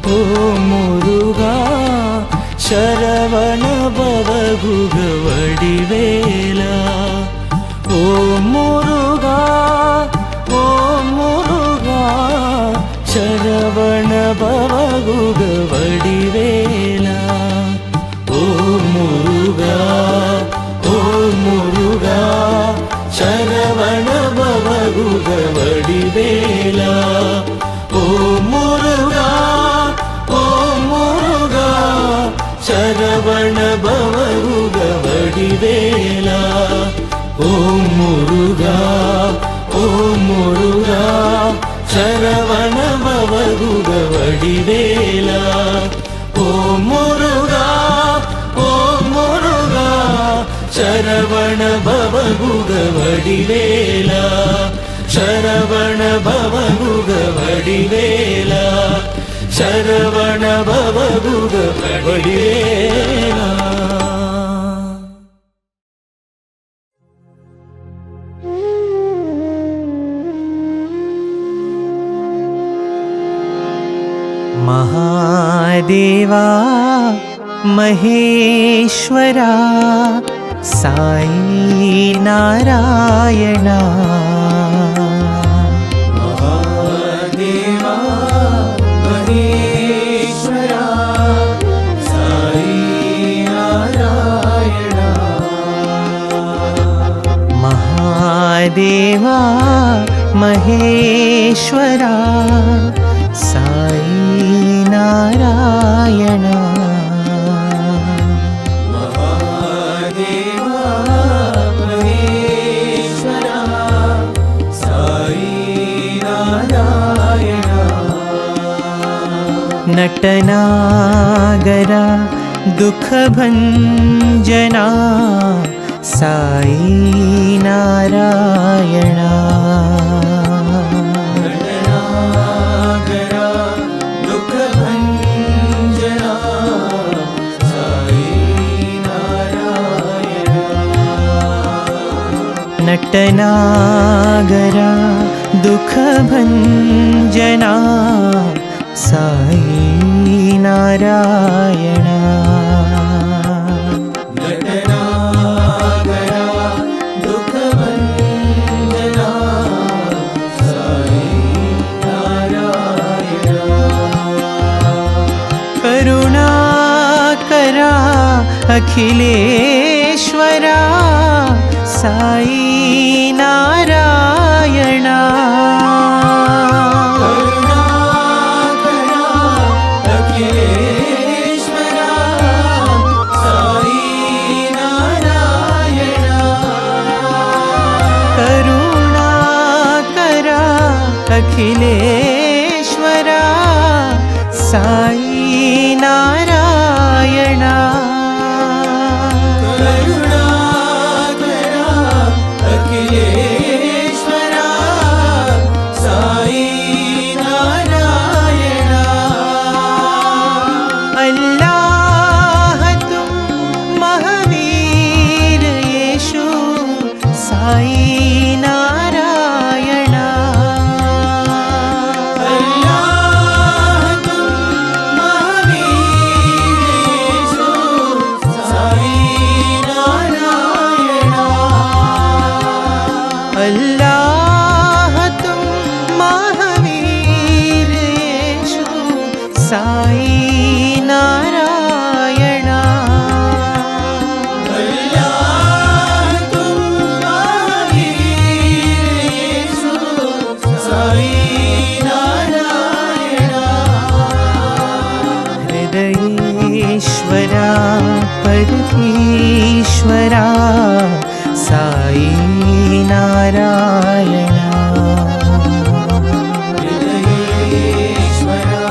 ஓம் முருகா சரவண பவகுக வடிவேலா. ஓம் முருகா ஓம் முருகா சரவண பவகுக வடிவேலா. ஓம் முருகா ஓம் முருகா சரவண பவகுக வடிவேலா. ஓம் முருகா ஓம் முருகா சரவண பவகுக வடிவேலா. ஓம் முருகா ஓம் முருகா சரவண பவகுக வடிவேலா. ஓம் முருகா ஓம் முருகா சரவண பவகுக வடிவேலா. சரவண பவகுக வடிவேலா. சரவண பவகுக வடிவேலா. महादेवा महेश्वरा साई नारायणा. महादेवा महेश्वरा साई नारायणा. महादेवा महेश्वरा साई नारायणा. महादेवा महेश्वरा साई नारायणा. नटनागरा दुःखभञ्जना साई नारायणा. नटनागरा दुःखभञ्जना साई नारायणा. नटनागरा दुःखभञ्जना साई नारायणा. नटनागरा दुःखभञ्जना साई नारायणा. करुणाकरा अखिलेश्वरा साई नारायणा. करुणाकरा अखिलेश्वरा हृदयेश्वरा साई नारायण करुणाकरा अखिलेश्वरा साई नारायण अल्लाह तुम महावीर येशु साई नारायण अल्लाह तुम महावीर येशु साई नारायण अल्लाह तुम महावीर येशु साई नारायण अल्लाह तुम महावीर येशु साई नारायण हृदयेश्वरा परमेश्वरा साई नारायण हृदयेश्वरा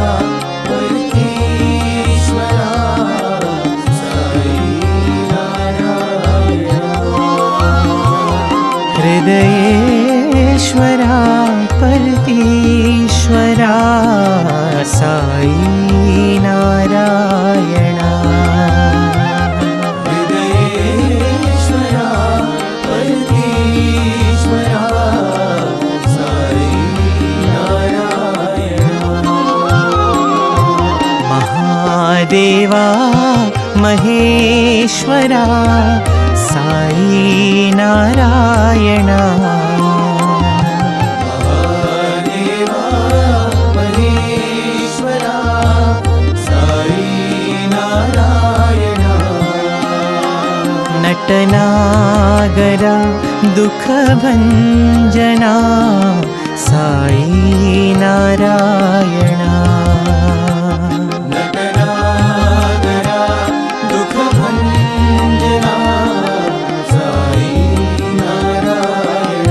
परमेश्वरा साई नारायण हृदयेश्वरा परमेश्वरा साई नारायण हृदयेश्वरा परमेश्वरा साई नारायण महादेवा महेश्वरा साई नारायण महादेवा महेश्वरा साई नारायण नटनागरा दुःखभञ्जना साई नारायण नटनागरा दुःखभञ्जना साई नारायण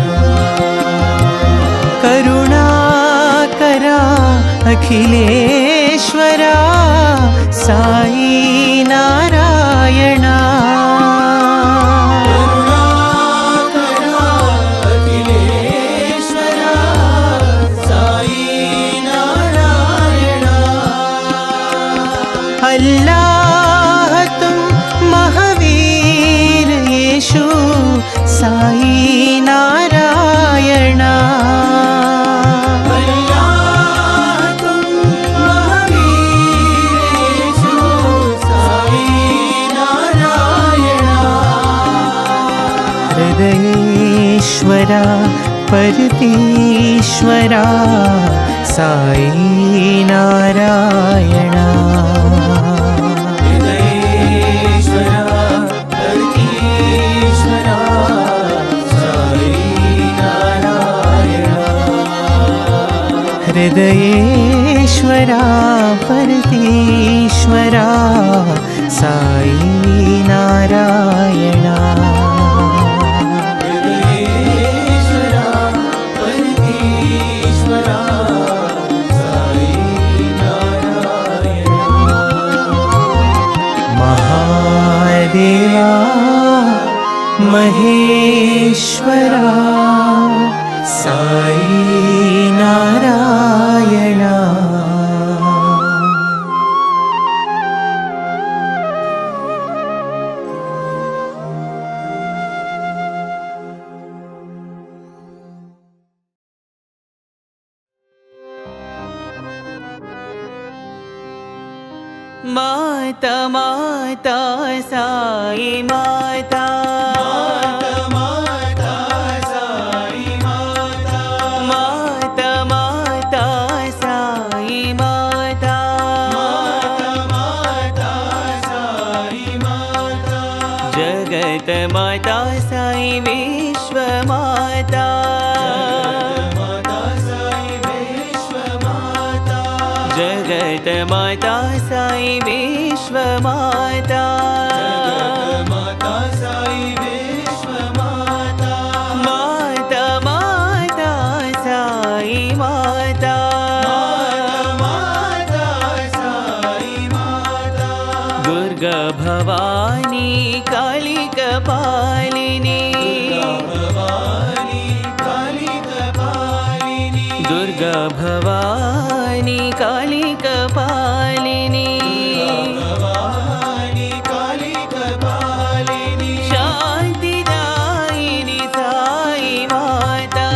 करुणाकरा अखिलेश्वरा साई नारायण करुणाकरा अखिलेश्वरा साई नारायण अल्लाह तुम महावीर येशु साई नारायण अल्लाह तुम महावीर येशु साई नारायण हृदयेश्वरा परमेश्वरा साई नारायण हृदयेश्वरा परमेश्वरा साई नारायण हृदयेश्वरा परमेश्वरा साई नारायण हृदयेश्वरा परमेश्वरा साई नारायण महादेवा महेश्वरा साई नारायण माता माता साई माता माता साई माता माता माता साई माता माता साई माता जगत माता साई विश्व माता माता साई विश्व माता जगत माता साई विश्व माता माता साई विश्व माता माता माता साई माता दुर्गा भवानी काली कपालिनी भवानी काली कपालिनी शान्तिदायिनी साई माता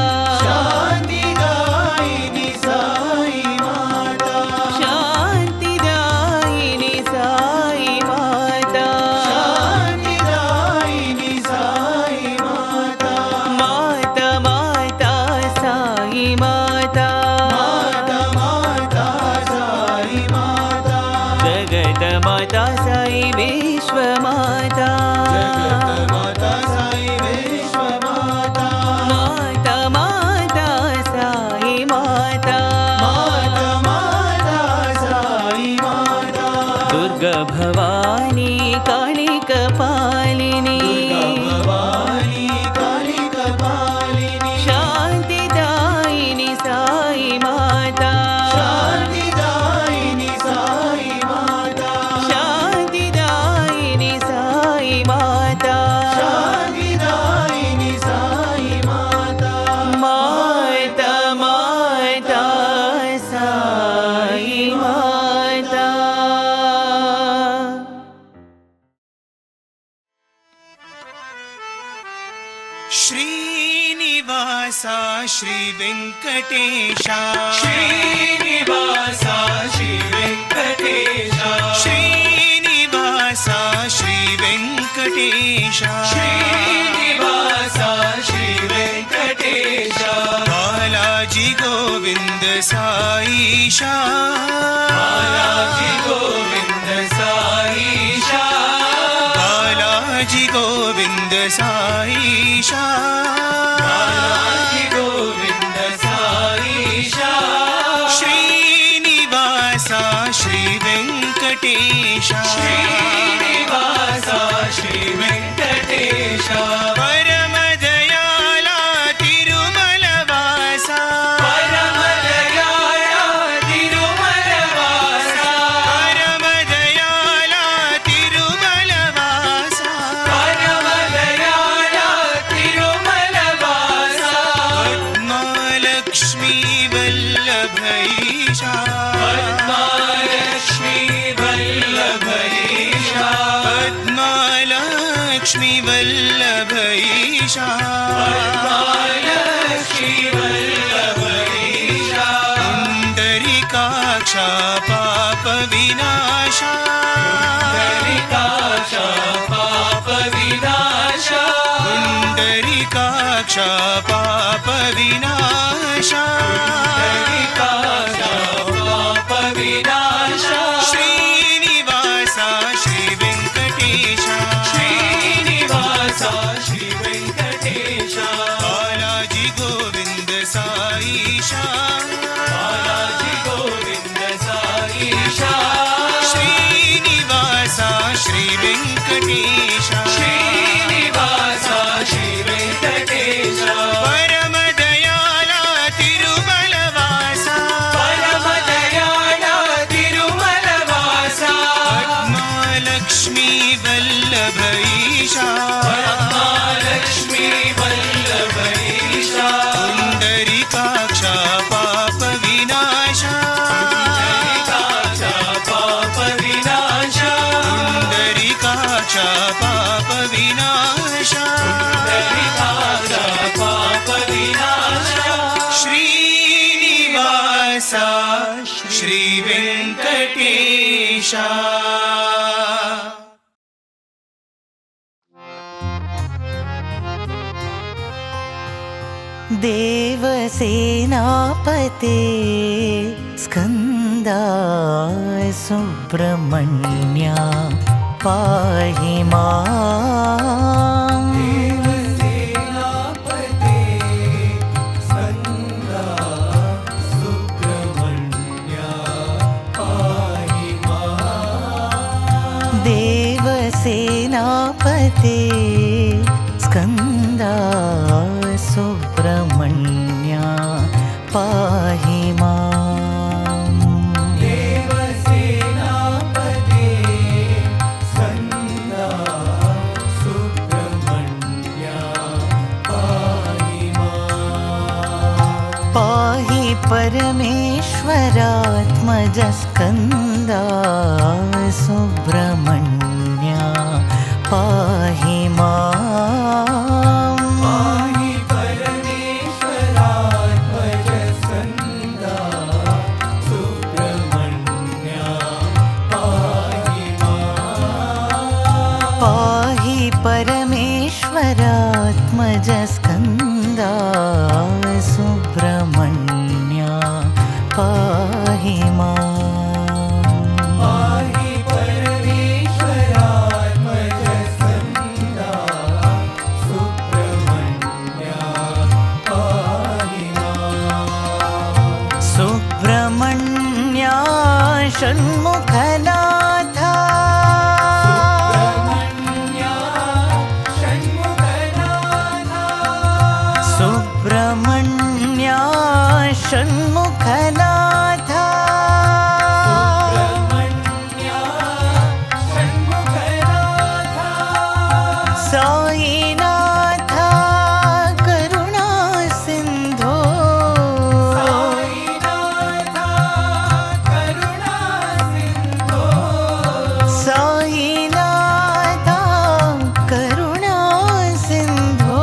शान्तिदायिनी साई माता शान्तिदायिनी साई माता शान्तिदायिनी साई माता माता माता साई माता माता माता साई माता जगत माता साई विश्व माता जगत माता साई विश्व माता माता माता साई माता माता माता साई माता दुर्गा भवानी काली कपालिनी भवानी काली कपालिनी शान्तिदायिनी साई माता शान्तिदायिनी साई माता शान्तिदायिनी साई माता शान्तिदायिनी साई माता माता माता साई माता श्रीनिवासा श्रीवेङ्कटेशा श्रीनिवासा श्रीवेङ्कटेशा श्रीनिवासा श्रीवेङ्कटेशा श्रीनिवासा श्रीवेङ्कटेशा बालाजी गोविन्द साईशा बालाजी गोविन्द साईशा बालाजी गोविन्द साईशा बालाजी गोविन्द साईशा श्रीनिवासा श्रीवेङ्कटेशा श्रीनिवासा श्रीवेङ्कटेशा परमदयाला तिरुमलवासा परमदयाया तिरुमलवासा परमदयाला तिरुमलवासा परमदयाया तिरुमलवासा पद्मालक्ष्मी वल्लभैषा पद्मालक्ष्मी वल्लभैषा पद्मालक्ष्मी वल्लभैषा पद्मालक्ष्मी वल्लभैषा पुण्डरीकाक्षा पापविनाशा पुण्डरीकाक्षा पापविनाशा पुण्डरीकाक्षा पापविनाशा पुण्डरीकाक्षा पापविनाशा श्रीनिवासा श्रीवेङ्कटेशा श्रीनिवासा श्रीवेङ्कटेशा बालाजी गोविन्द साईशा बालाजी गोविन्द साईशा श्रीनिवासा श्रीवेङ्कटेशा श्रीनिवासा श्रीवेङ्कटेशा परमदयाला तिरुमलवासा परमदयाया तिरुमलवासा पद्मालक्ष्मी वल्लभैषा पद्मालक्ष्मी वल्लभैषा पुण्डरीकाक्षा पापविनाशा पुण्डरीकाक्षा पापविनाशा पुण्डरीकाक्षा पापविनाशा पुण्डरीकाक्षा पापविनाशा श्रीनिवासा श्रीवेङ्कटेशा देवसेनापते स्कन्दा सुब्रह्मण्या पाहि माम् सेनापते स्कन्दा सुब्रह्मण्या पाहि माम् देवसेनापते स्कन्दा सुब्रह्मण्या पाहि माम् देवसेनापते स्कन्दा सुब्रह्मण्या पाहि माम् पाहि पर परमेश्वरात्मजस्कन्दा सुब्रह्मण्या पाहि माम् पाहि परमेश्वरात्मजस्कन्दा सुब्रह्मण्या पाहि माम् पाहि परमेश्वरात्मजस्कन्दा सुब्रह्मण्या पाहि माम् पाहि परमेश्वरात्मजस्कन्दा सुब्रह्मण्या पाहि माम् सुब्रह्मण्या षण्मुखनाथा सुब्रह्मण्या षण्मुखनाथा सुब्रह्मण्या षण्मुखनाथा साईनाथा करुणा सिन्धो साईनाथा करुणा सिन्धो साईनाथा करुणा सिन्धो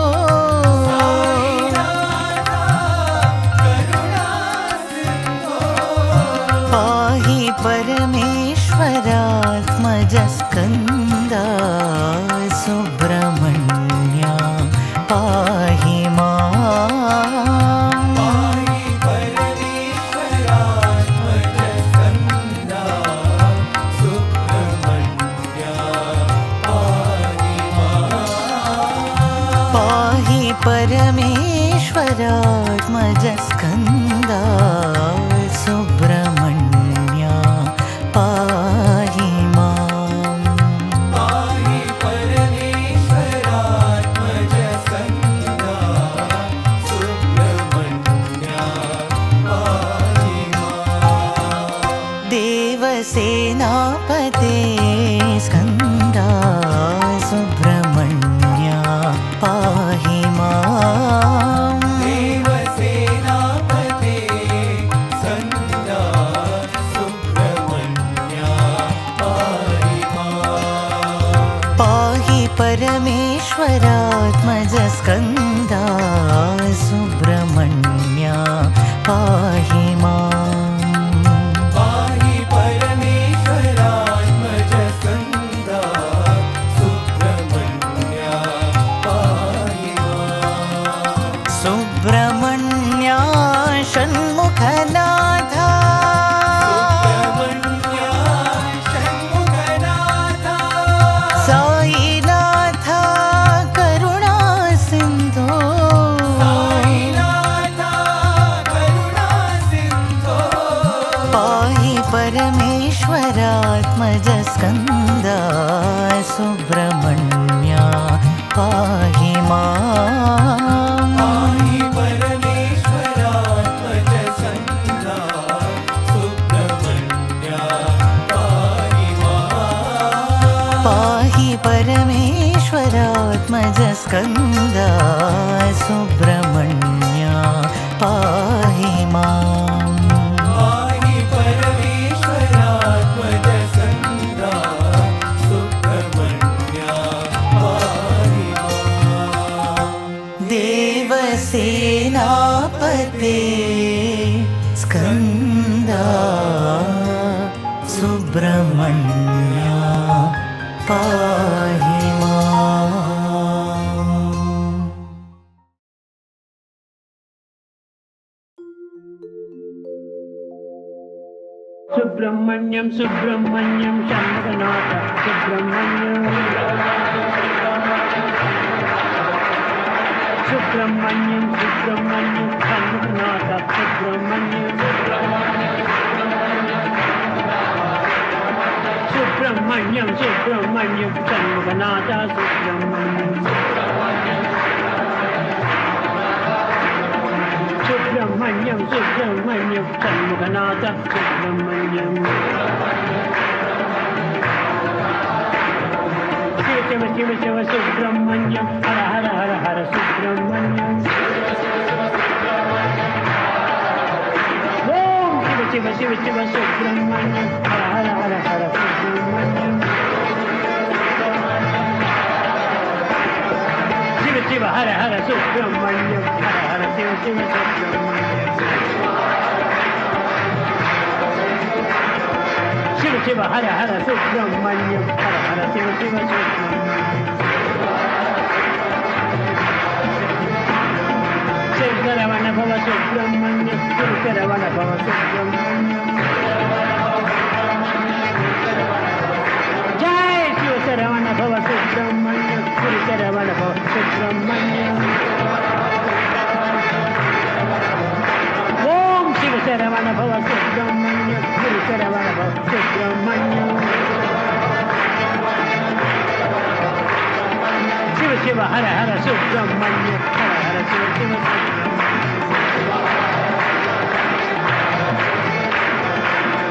पाहि परमेश्वरात्मजस्कन्दा सुब्रह्मण्या पाहि माम् पाहि परमेश्वरात्मजस्कन्दा सुब्रह्मण्या पाहि माम् पाहि परमेश्वरात्मजस्कन्दा सुब्रह्मण्या पाहि माम् पाहि परमेश्वरात्मजस्कन्दा सुब्रह्मण्या पाहि माम् देवसेनापते स्कन्दा सुब्रह्मण्या पाहि माम् देवसेनापते स्कन्दा सुब्रह्मण्या पाहि माम् पाहि परमेश्वरात्मजस्कन्दा सुब्रह्मण्या पाहि माम् पाहि परमेश्वरात्मजस्कन्दा सुब्रह्मण्या पाहि माम् सुब्रह्मण्या षण्मुखनाथा सुब्रह्मण्या षण्मुखनाथा साईनाथा करुणा सिन्धो साईनाथा करुणा सिन्धो पाहि परमेश्वरात्मजस्कन्दा सुब्रह्मण्या पाहि माम् पाहि परमेश्वरात्मजस्कन्दा सुब्रह्मण्या पाहि माम् पाहि परमेश्वरात्मजस्कन्दा सुब्रह्मण्या पाहि माम् पाहि परमेश्वरात्मजस्कन्दा सुब्रह्मण्या पाहि माम् देवसेनापते स्कन्दा सुब्रह्मण्या पाहि माम् सुब्रह्मण्यं सुब्रह्मण्यं षण्मुखनाथ सुब्रह्मण्यं सुब्रह्मण्यं सुब्रह्मण्यं षण्मुखनाथ सुब्रह्मण्यं सुब्रह्मण्यं सुब्रह्मण्यं षण्मुखनाथ सुब्रह्मण्यं सुब्रह्मण्यं सुब्रह्मण्यं षण्मुखनाथ सुब्रह्मण्यं शिव शिव शिव सुब्रह्मण्यं हर हर हर हर Subrahmanyam Shiva Shiva Shiva Subramanyam Hara Hara Hara Hara Subramanyam Shiva Shiva Hara Hara Subramanyam Hara Hara Shiva Shiva Subramanyam Shiva Shiva Hara Hara Subramanyam Hara Hara Shiva Shiva Subramanyam Sharavana Bhava Subramanyam Sharavana Bhava Subramanyam Jai Shiva Sharavana Bhava Subramanyam Sharavana Bhava Subramanyam Om Shiva Sharavana Bhava Subramanyam Sharavana Bhava Subramanyam Shiva Shiva Hara Hara Subramanyam Hara Hara Shiva Shiva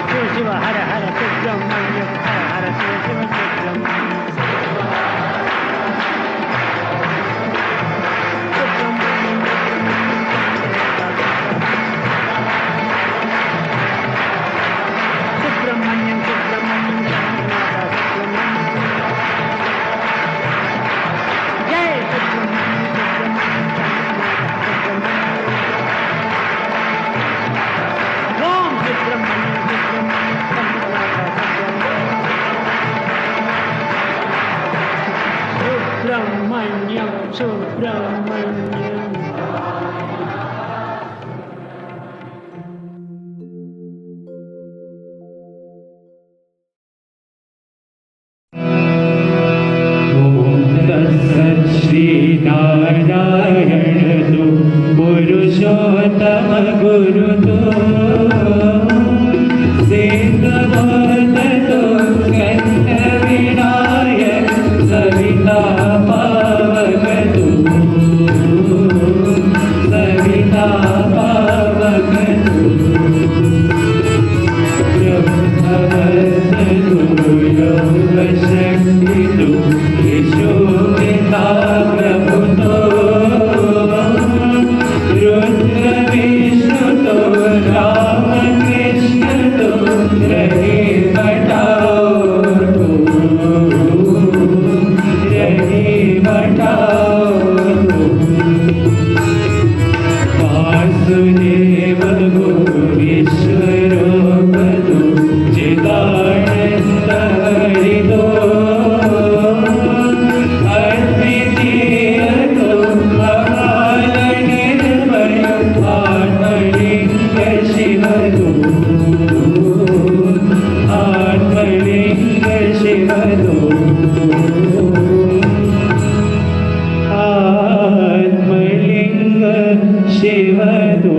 Shiva Shiva Hara Hara Subramanyam Hara Hara Shiva Shiva Subramanyam Subramanyam Jai Subramanyam Om Subramanyam Subramanyam Subramanyam Sri Narayana पुरुषोत्तम गुरु सेतवतो कंठ विनायक सविता पावक सविता पावक शक्ति यशोदा प्रभुतो रुद्र विष्णु तो राम कृष्ण तो रहे बटाओ रहे बटाओ वासुदेव ईश्वरो बधु चिदानंद हरिदो अद्वितीय तो अकाल निर्भय आत्मलिंग शिवदो आत्मलिंग शिवदो आत्मलिंग शिवदो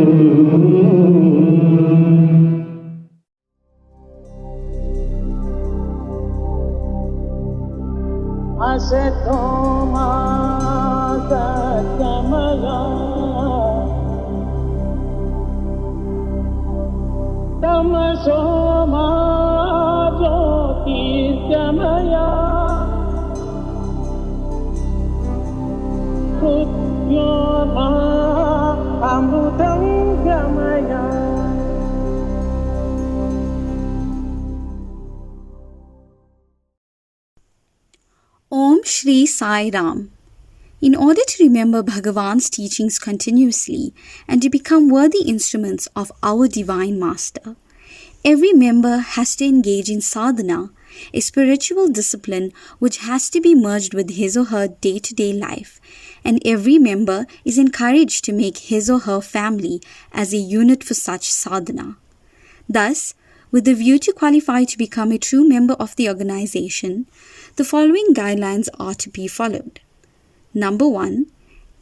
असतो मा सत्यमया तमसो मा ज्योतिर्गमया मृत्योर्मा अमृतं गमया Om Shri Sai Ram. In order to remember Bhagavan's teachings continuously and to become worthy instruments of our Divine Master, every member has to engage in sadhana, a spiritual discipline which has to be merged with his or her day-to-day life, and every member is encouraged to make his or her family as a unit for such sadhana. Thus, with the view to qualify to become a true member of the organization, the following guidelines are to be followed. Number 1,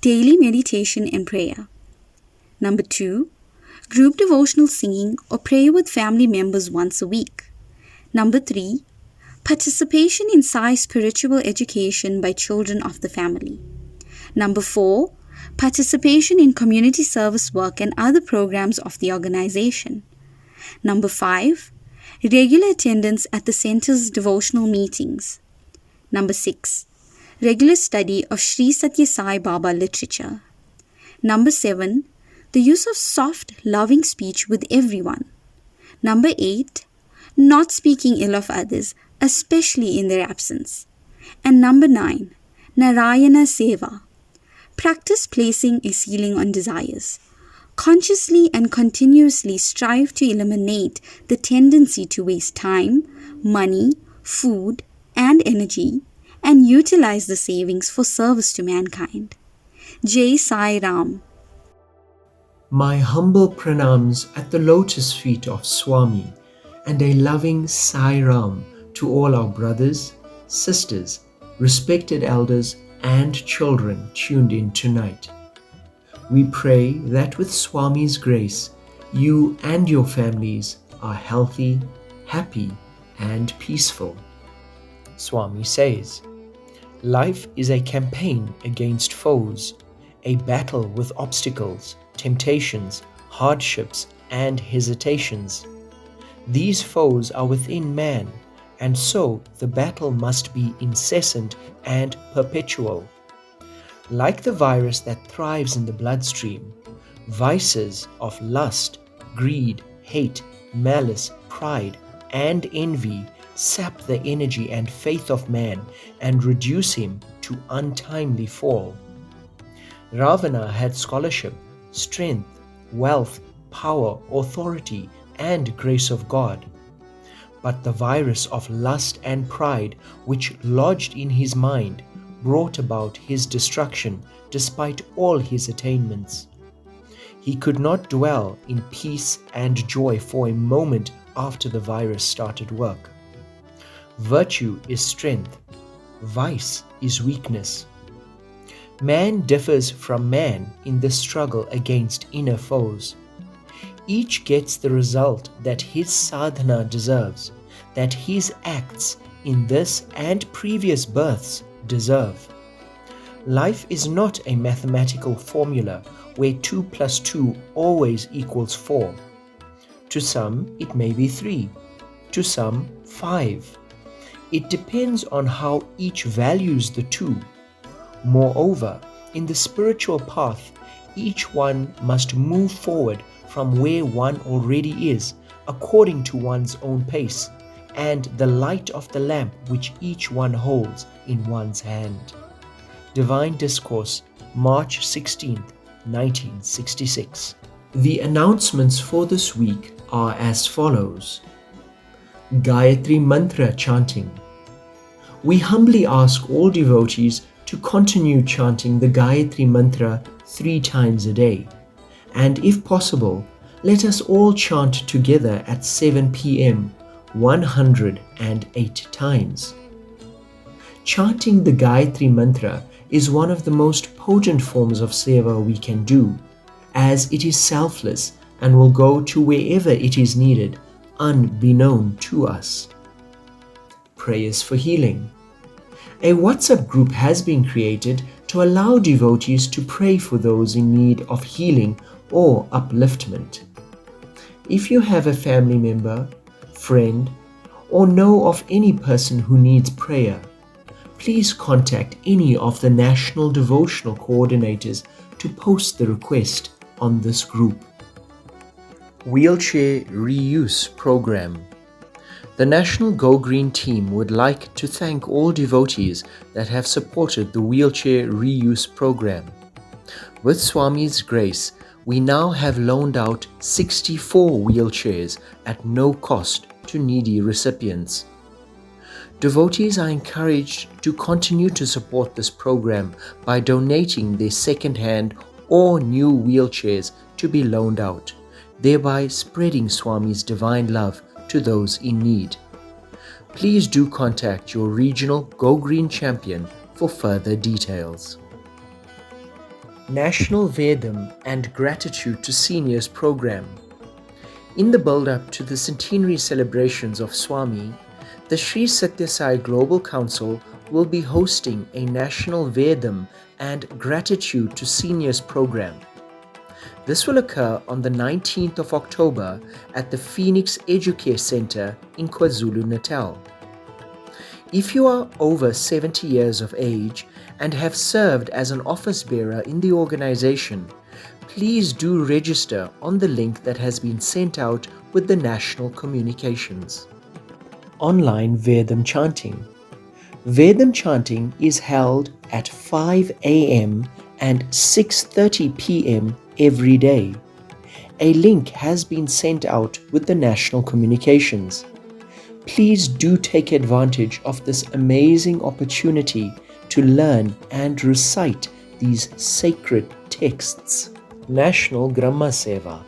daily meditation and prayer. Number 2, group devotional singing or prayer with family members once a week. Number 3, participation in Sai spiritual education by children of the family. Number 4, participation in community service work and other programs of the organization. Number 5, regular attendance at the center's devotional meetings. Number 6, regular study of Sri Satya Sai Baba literature. Number 7, the use of soft, loving speech with everyone. Number 8, not speaking ill of others, especially in their absence. And number 9, Narayana Seva. Practice placing a ceiling on desires. Consciously and continuously strive to eliminate the tendency to waste time, money, food, and energy, and utilize the savings for service to mankind. Jai Sai Ram. My humble pranams at the lotus feet of Swami and a loving Sai Ram to all our brothers, sisters, respected elders, and children tuned in tonight. We pray that with Swami's grace, you and your families are healthy, happy, and peaceful. Swami says, life is a campaign against foes, a battle with obstacles, temptations, hardships, and hesitations. These foes are within man, and so the battle must be incessant and perpetual. Like the virus that thrives in the bloodstream, vices of lust, greed, hate, malice, pride, and envy sap the energy and faith of man and reduce him to untimely fall. Ravana had scholarship, strength, wealth, power, authority, and grace of God. But the virus of lust and pride, which lodged in his mind, brought about his destruction despite all his attainments. He could not dwell in peace and joy for a moment after the virus started work. Virtue is strength, vice is weakness. Man differs from man in the struggle against inner foes. Each gets the result that his sadhana deserves, that his acts in this and previous births deserve. Life is not a mathematical formula where 2 + 2 always equals 4. To some, it may be 3. To some, 5. It depends on how each values the 2. Moreover, in the spiritual path, each one must move forward from where one already is, according to one's own pace, and the light of the lamp which each one holds in one's hand. Divine Discourse, March 16th, 1966. The announcements for this week are as follows. Gayatri Mantra chanting. We humbly ask all devotees to continue chanting the Gayatri Mantra 3 times a day, and if possible, let us all chant together at 7 p.m. 108 times. Chanting the Gayatri Mantra is one of the most potent forms of seva we can do, as it is selfless and will go to wherever it is needed, unbeknown to us. Prayers for healing. A WhatsApp group has been created to allow devotees to pray for those in need of healing or upliftment. If you have a family member, friend, or know of any person who needs prayer, please contact any of the National Devotional Coordinators to post the request on this group. Wheelchair Reuse Program. The National Go Green team would like to thank all devotees that have supported the Wheelchair Reuse Program. With Swami's grace, we now have loaned out 64 wheelchairs at no cost to needy recipients. Devotees are encouraged to continue to support this program by donating their second-hand or new wheelchairs to be loaned out, thereby spreading Swami's divine love to those in need. Please do contact your regional Go Green champion for further details. National Vedam and Gratitude to Seniors Program. In the build-up to the centenary celebrations of Swami, the Sri Satya Sai Global Council will be hosting a National Vedam and Gratitude to Seniors program. This will occur on the 19th of October at the Phoenix Educare Center in KwaZulu-Natal. If you are over 70 years of age and have served as an office bearer in the organization, please do register on the link that has been sent out with the national communications. Online Vedam chanting. Vedam chanting is held at 5 a.m. and 6:30 p.m. every day. A link has been sent out with the national communications. Please do take advantage of this amazing opportunity to learn and recite these sacred texts. National Gramma Seva.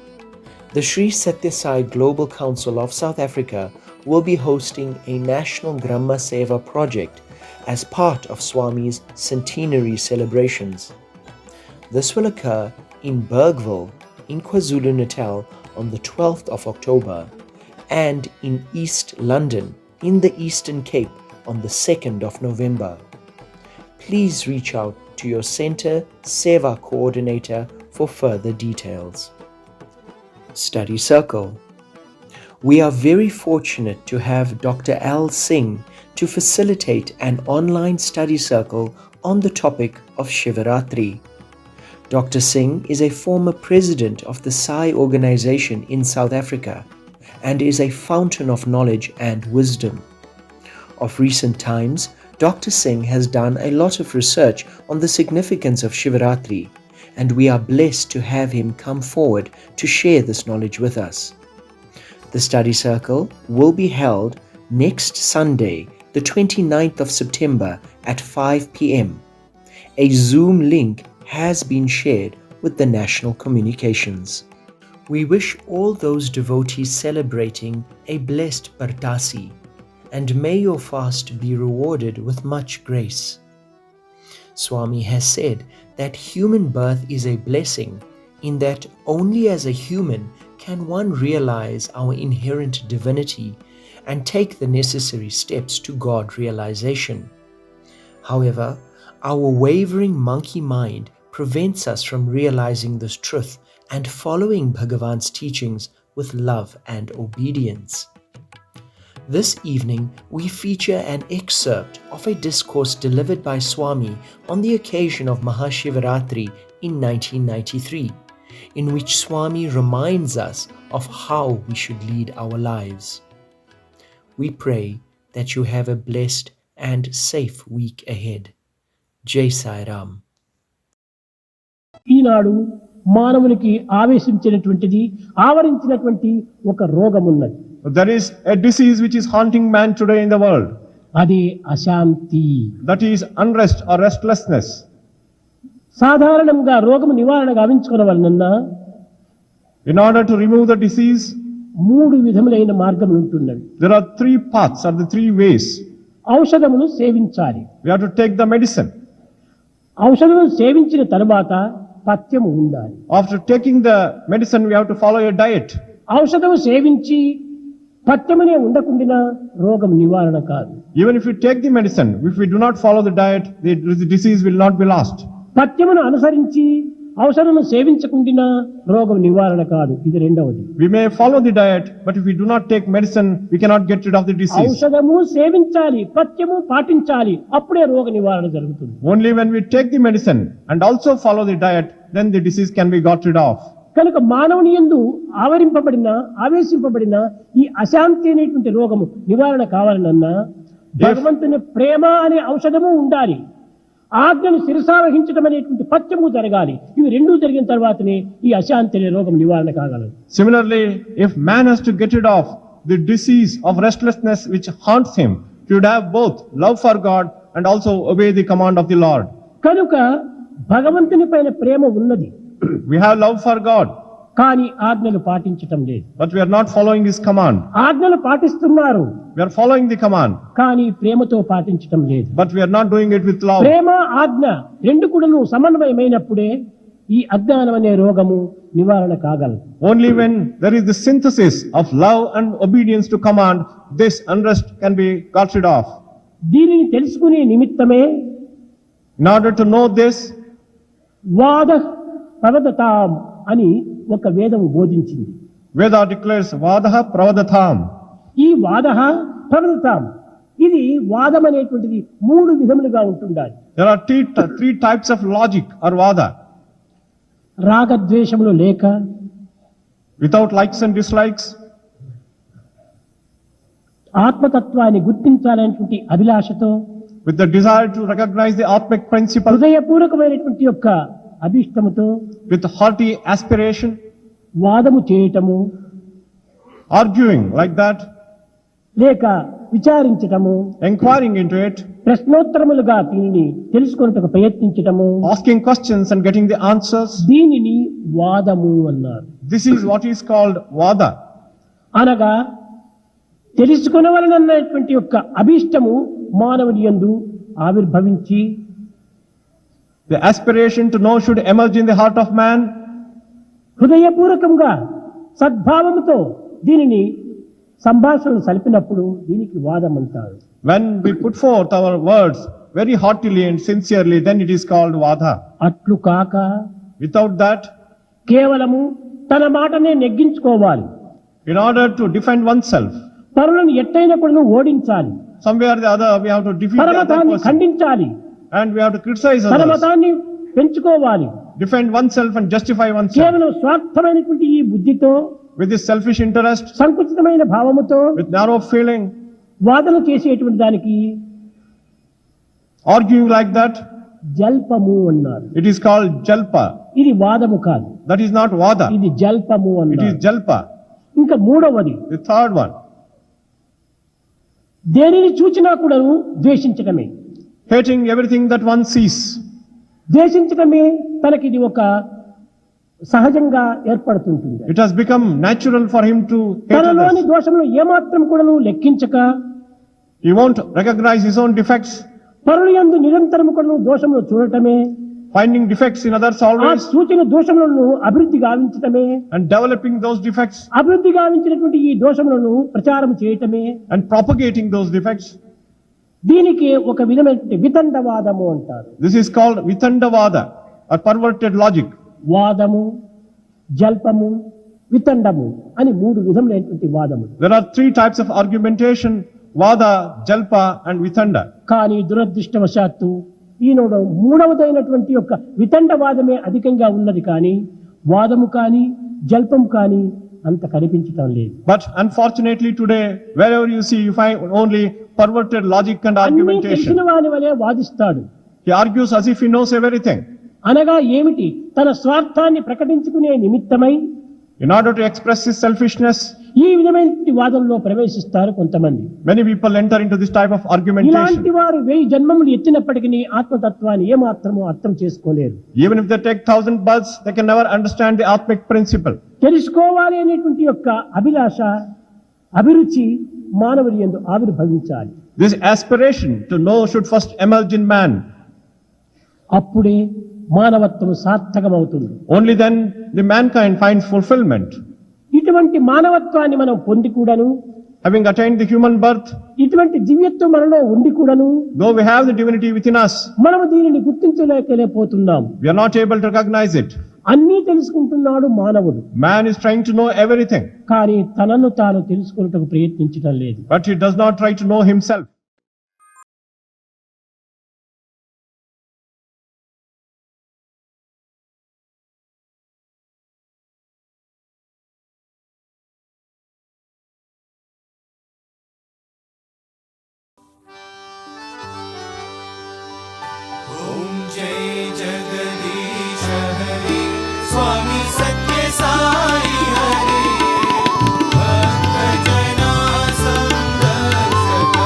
The Sri Satya Sai Global Council of South Africa will be hosting a National Gramma Seva project as part of Swami's centenary celebrations. This will occur in Bergville in KwaZulu-Natal on the 12th of October and in East London in the Eastern Cape on the 2nd of November. Please reach out to your Centre Seva coordinator for further details. Study Circle. We are very fortunate to have Dr. Al Singh to facilitate an online study circle on the topic of Shivaratri. Dr. Singh is a former president of the Sai organization in South Africa and is a fountain of knowledge and wisdom. Of recent times, Dr. Singh has done a lot of research on the significance of Shivaratri, and we are blessed to have him come forward to share this knowledge with us. The study circle will be held next Sunday, the 29th of September at 5 p.m. A Zoom link has been shared with the national communications. We wish all those devotees celebrating a blessed Partasi, and may your fast be rewarded with much grace. Swami has said that human birth is a blessing in that only as a human can one realize our inherent divinity and take the necessary steps to God realization. However, our wavering monkey mind prevents us from realizing this truth and following Bhagavan's teachings with love and obedience. This evening, we feature an excerpt of a discourse delivered by Swami on the occasion of Mahashivaratri in 1993, in which Swami reminds us of how we should lead our lives. We pray that you have a blessed and safe week ahead. Jai Sai Ram. ఈనాడు మానవునికి ఆవేశించినటువంటిది ఆవరించినటువంటి ఒక రోగం ఉన్నది. There is a disease which is haunting man today in the world. అది అశాంతి. That is unrest or restlessness. సాధారణంగా రోగం నివారణ గావించుకోవాలన్నా in order to remove the disease, మూడు విధములైన మార్గములు ఉంటున్నవి. there are three paths or the three ways. ఔషధమును సేవించాలి. We have to take the medicine. ఔషధమును సేవించిన తరువాత పథ్యము ఉండాలి. After taking the medicine, we have to follow a diet. ఔషధము సేవించి పథ్యమునే ఉండకుండినా రోగం నివారణ కాదు. Even if you take the medicine, if we do not follow the diet, the disease will not be lost. పథ్యమును అనుసరించి ఔషధమును సేవించకుండినా రోగం నివారణ కాదు. ఇది రెండవది. We may follow the diet, but if we do not take medicine, we cannot get rid of the disease. ఔషధము సేవించాలి, పథ్యము పాటించాలి, అప్పుడే రోగ నివారణ జరుగుతుంది. Only when we take the medicine and also follow the diet, then the disease can be got rid of. కనుక మానవుని యందు ఆవరింపబడిన ఆవేశింపబడిన ఈ అశాంతి అనేటువంటి రోగము నివారణ కావాలన్నా భగవంతుని ప్రేమ అనే ఔషధము ఉండాలి, ఆజ్ఞను శిరసావహించడం అనేటువంటి పథ్యము జరగాలి. ఇవి రెండూ జరిగిన తర్వాతనే ఈ అశాంతి అనే రోగం నివారణ కాగలదు. Similarly, if man has to get rid of the disease of restlessness which haunts him, he would have both love for God and also obey the command of the Lord. కనుక భగవంతుని పైన ప్రేమ ఉన్నది. We have love for God, కానీ ఆజ్ఞలు పాటించటం లేదు. but we are not following His command. ఆజ్ఞలు పాటిస్తున్నారు, We are following the command, కానీ ప్రేమతో పాటించటం లేదు. but we are not doing it with love. ప్రేమ ఆజ్ఞ రెండు కూడాను సమన్వయమైనప్పుడే ఈ అజ్ఞానం అనే రోగము నివారణ కాగలదు. Only when there is the synthesis of love and obedience to command, this unrest can be got rid of. దీనిని తెలుసుకునే నిమిత్తమే In order to know this, వాద ప్రవదతాం అని ఒక వేదము బోధించింది. Veda declares Vadaha Pravadatham. ఈ వాదః ప్రవదతాం, ఇది వాదం అనేటువంటిది మూడు విధములుగా ఉంటుండాలి. There are three types of logic or Vada. రాగద్వేషములు లేక, Without likes and dislikes, ఆత్మతత్వాన్ని గుర్తించాలనేటువంటి అభిలాషతో, with the desire to recognize the Atmic principle, హృదయపూర్వకమైనటువంటి యొక్క అభిష్టముతో, with hearty aspiration, వాదము చేయటము, arguing like that, లేక విచారించటము, inquiring into it, ప్రశ్నోత్తరములుగా దీనిని తెలుసుకొనుటకు ప్రయత్నించటము, asking questions and getting the answers. దీనిని వాదము అన్నారు. This is what is called vada. అనగా తెలుసుకొనవలనన్నటువంటి యొక్క అభిష్టము మానవుని యందు ఆవిర్భవించి, The aspiration to know should emerge in the heart of man. హృదయపూర్వకంగా సద్భావముతో దీనిని సంభాషణలు సలిపినప్పుడు దీనికి వాదం అంటారు. When we put forth our words very heartily and sincerely, then it is called vada. అట్లు కాక Without that, కేవలము తన మాటనే నెగ్గించుకోవాలి, in order to defend oneself, పరులను ఎట్టైనా కూడా ఓడించాలి, somewhere or the other we have to defeat the other పరమతాన్ని person, ఖండించాలి, and we have to criticize తన others, మతాన్ని పెంచుకోవాలి. defend oneself and justify oneself. కేవలం స్వార్థమైనటువంటి ఈ బుద్ధితో, With this selfish interest, సంకుచితమైన భావముతో with narrow feeling, వాదన చేసేటువంటి దానికి arguing like that, జల్పము అన్నారు. it is called jalpa. ఇది వాదము కాదు, That is not vada, ఇది జల్పము it is అన్నారు. jalpa. ఇంకా మూడవది, The third one, దేనిని చూచినా కూడాను ద్వేషించటమే. hating everything that one sees. ద్వేషించటమే తనకి ఇది ఒక సహజంగా ఏర్పడుతుంటుంది. It has become natural for him to hate తనలోని others. దోషములు ఏమాత్రం కూడాను లెక్కించక, He won't recognize his own defects, పరుల యందు నిరంతరము కూడాను దోషములు చూడటమే, finding defects in others ఆ always, సూచన దోషములను అభివృద్ధి గావించటమే, and developing those defects అభివృద్ధి గావించినటువంటి ఈ దోషములను ప్రచారం చేయటమే, and propagating those defects. దీనికి ఒక విధమైనటువంటి వితండవాదము అంటారు. This is called vitandavada, or perverted logic. వాదము, జల్పము, వితండము అని మూడు విధములైనటువంటి వాదములు. There are three types of argumentation: vada, jalpa, and vitanda. కానీ దురదృష్టవశాత్తు ఈనాడు మూడవదైనటువంటి యొక్క వితండవాదమే అధికంగా ఉన్నది, కానీ వాదము కానీ జల్పము కానీ అంత కనిపించటం లేదు. But unfortunately today, wherever you see, you find only perverted logic and అన్నీ argumentation. తెలిసిన వాని వలె వాదిస్తాడు. He argues as if he knows everything. అనగా ఏమిటి? తన స్వార్థాన్ని ప్రకటించుకునే నిమిత్తమై In order to express his selfishness, ఈ విధమైన వాదంలో ప్రవేశిస్తారు కొంతమంది. many people enter into this type of argumentation. ఇలాంటి వారు 1000 జన్మములు ఎత్తినప్పటికీ ఆత్మతత్వాన్ని ఏమాత్రమూ అర్థం చేసుకోలేరు. Even if they take 1000 births, they can never understand the Atmic principle. తెలుసుకోవాలి అనేటువంటి యొక్క అభిలాష, అభిరుచి మానవుని యందు ఆవిర్భవించాలి. This aspiration to know should first emerge in man. అప్పుడే మానవత్వం సార్థకమవుతుంది. Only then the mankind finds fulfillment. ఇటువంటి మానవత్వాన్ని మనం పొంది కూడాను, Having attained the human birth, ఇటువంటి దివ్యత్వం మనలో ఉండి కూడాను, though we have the divinity within us, మనము దీనిని గుర్తించలేకపోతున్నాం. we are not able to recognize it. అన్నీ తెలుసుకుంటున్నాడు మానవుడు, Man is trying to know everything, కానీ తనను తాను తెలుసుకున్నటకు ప్రయత్నించడం లేదు. but he does not try to know himself. ॐ जय जगदीश हरे स्वामी सत्य साई हरे भक्त जना संरक्षक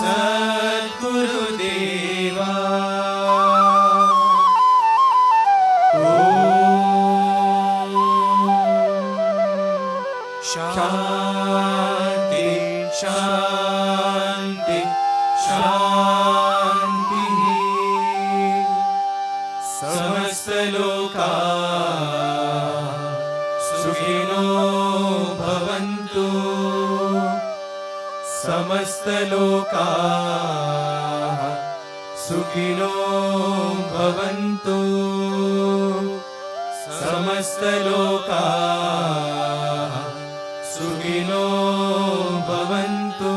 सद्गुरुदेवा शांति शांति शांति समस्त लोका सुखिनो भवन्तु समस्त लोका सुखिनो भवन्तु समस्त लोका सुखिनो भवन्तु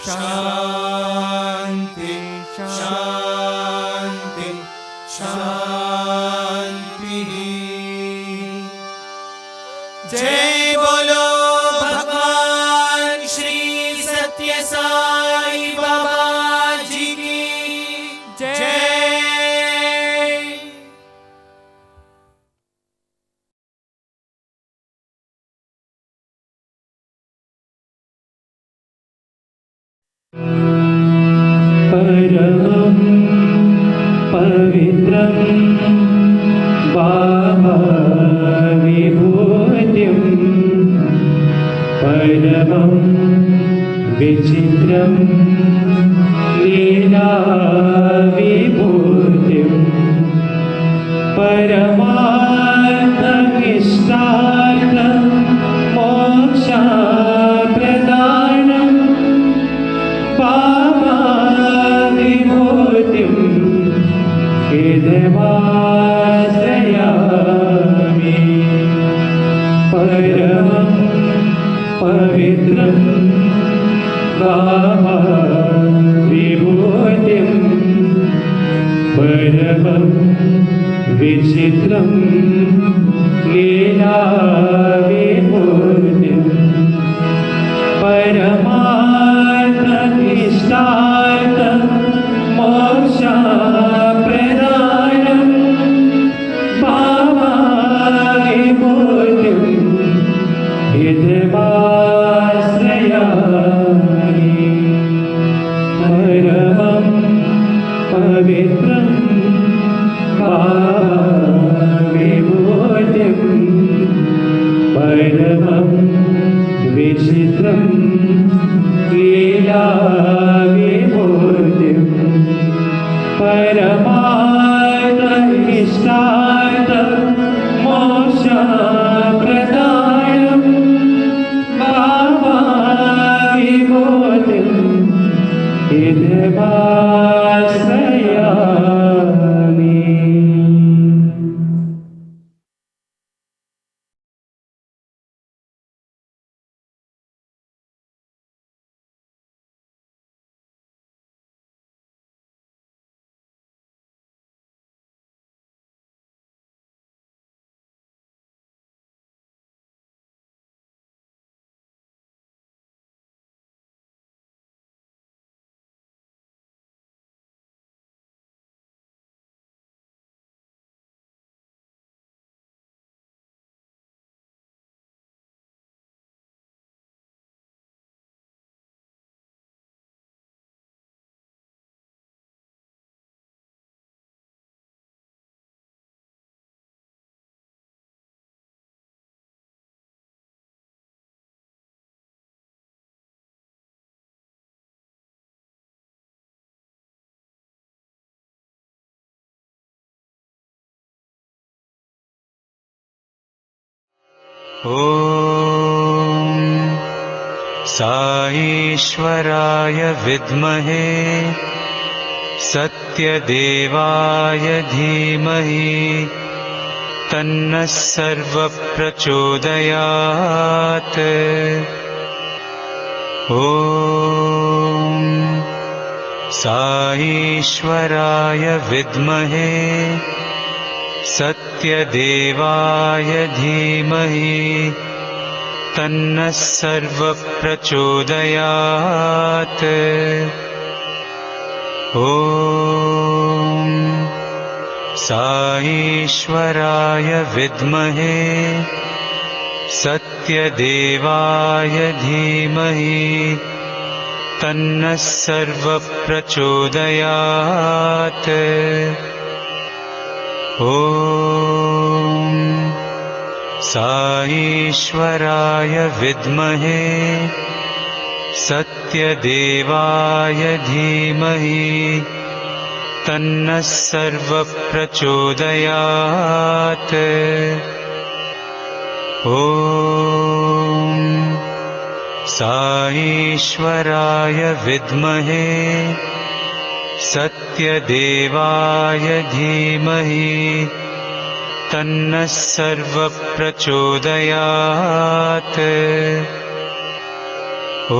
शांति शांति शांति जय बोलो भगवान श्री सत्य साई बाबा जी की जय। परमं पवित्रं बाबा विभूतिं परमं विचित्रं लीला विभूतिं परमार्थमिष्टार्थं मोक्षप्रदानं बाबा विभूतिं हृदयाश्रयामि परमं पवित्रं बाबा विभूतिं परमं विचित्रं लीला विभूतिं परमार्थमिष्टार्थं मोक्षप्रदानं बाबा विभूतिं हृदयाश्रयामि परमं पवित्रं बाबा विभूतिं परमं विचित्रं लीला विभूतिं परमार्थमिष्टार्थं मोक्षप्रदानं बाबा विभूतिं हृदयाश्रयामि। ॐ साईश्वराय विद्महे सत्यदेवाय धीमहि तन्नः सर्वप्रचोदयात्। ॐ साईश्वराय विद्महे सत्यदेवाय धीमहि तन्नः सर्वप्रचोदयात्। ॐ साईश्वराय विद्महे सत्यदेवाय धीमहि तन्नः सर्वः प्रचोदयात्। ॐ साईश्वराय विद्महे सत्यदेवाय धीमहि तन्नः सर्वः प्रचोदयात्। ॐ साईश्वराय विद्महे सत्यदेवाय धीमहि तन्नः सर्वः प्रचोदयात्। ॐ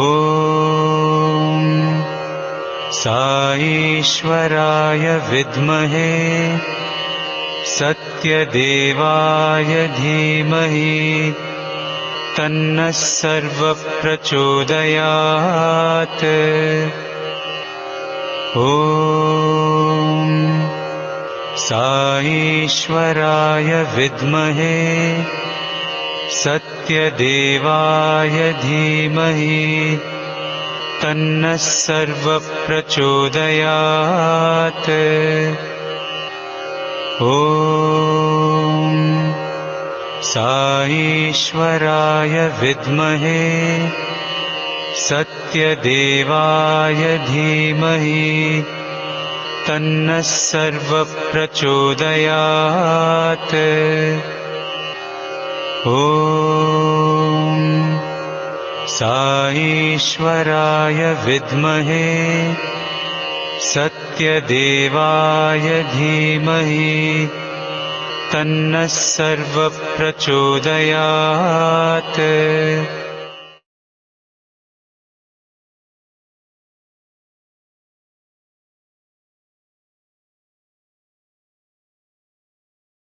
साईश्वराय विद्महे सत्यदेवाय धीमहि तन्नः सर्वः प्रचोदयात्। ॐ साईश्वराय विद्महे सत्यदेवाय धीमहि तन्नः सर्वः प्रचोदयात्। ॐ साईश्वराय विद्महे सत्यदेवाय धीमहि तन्नः सर्वः प्रचोदयात्। ॐ साईश्वराय विद्महे सत्यदेवाय धीमहि तन्नः सर्वः प्रचोदयात्।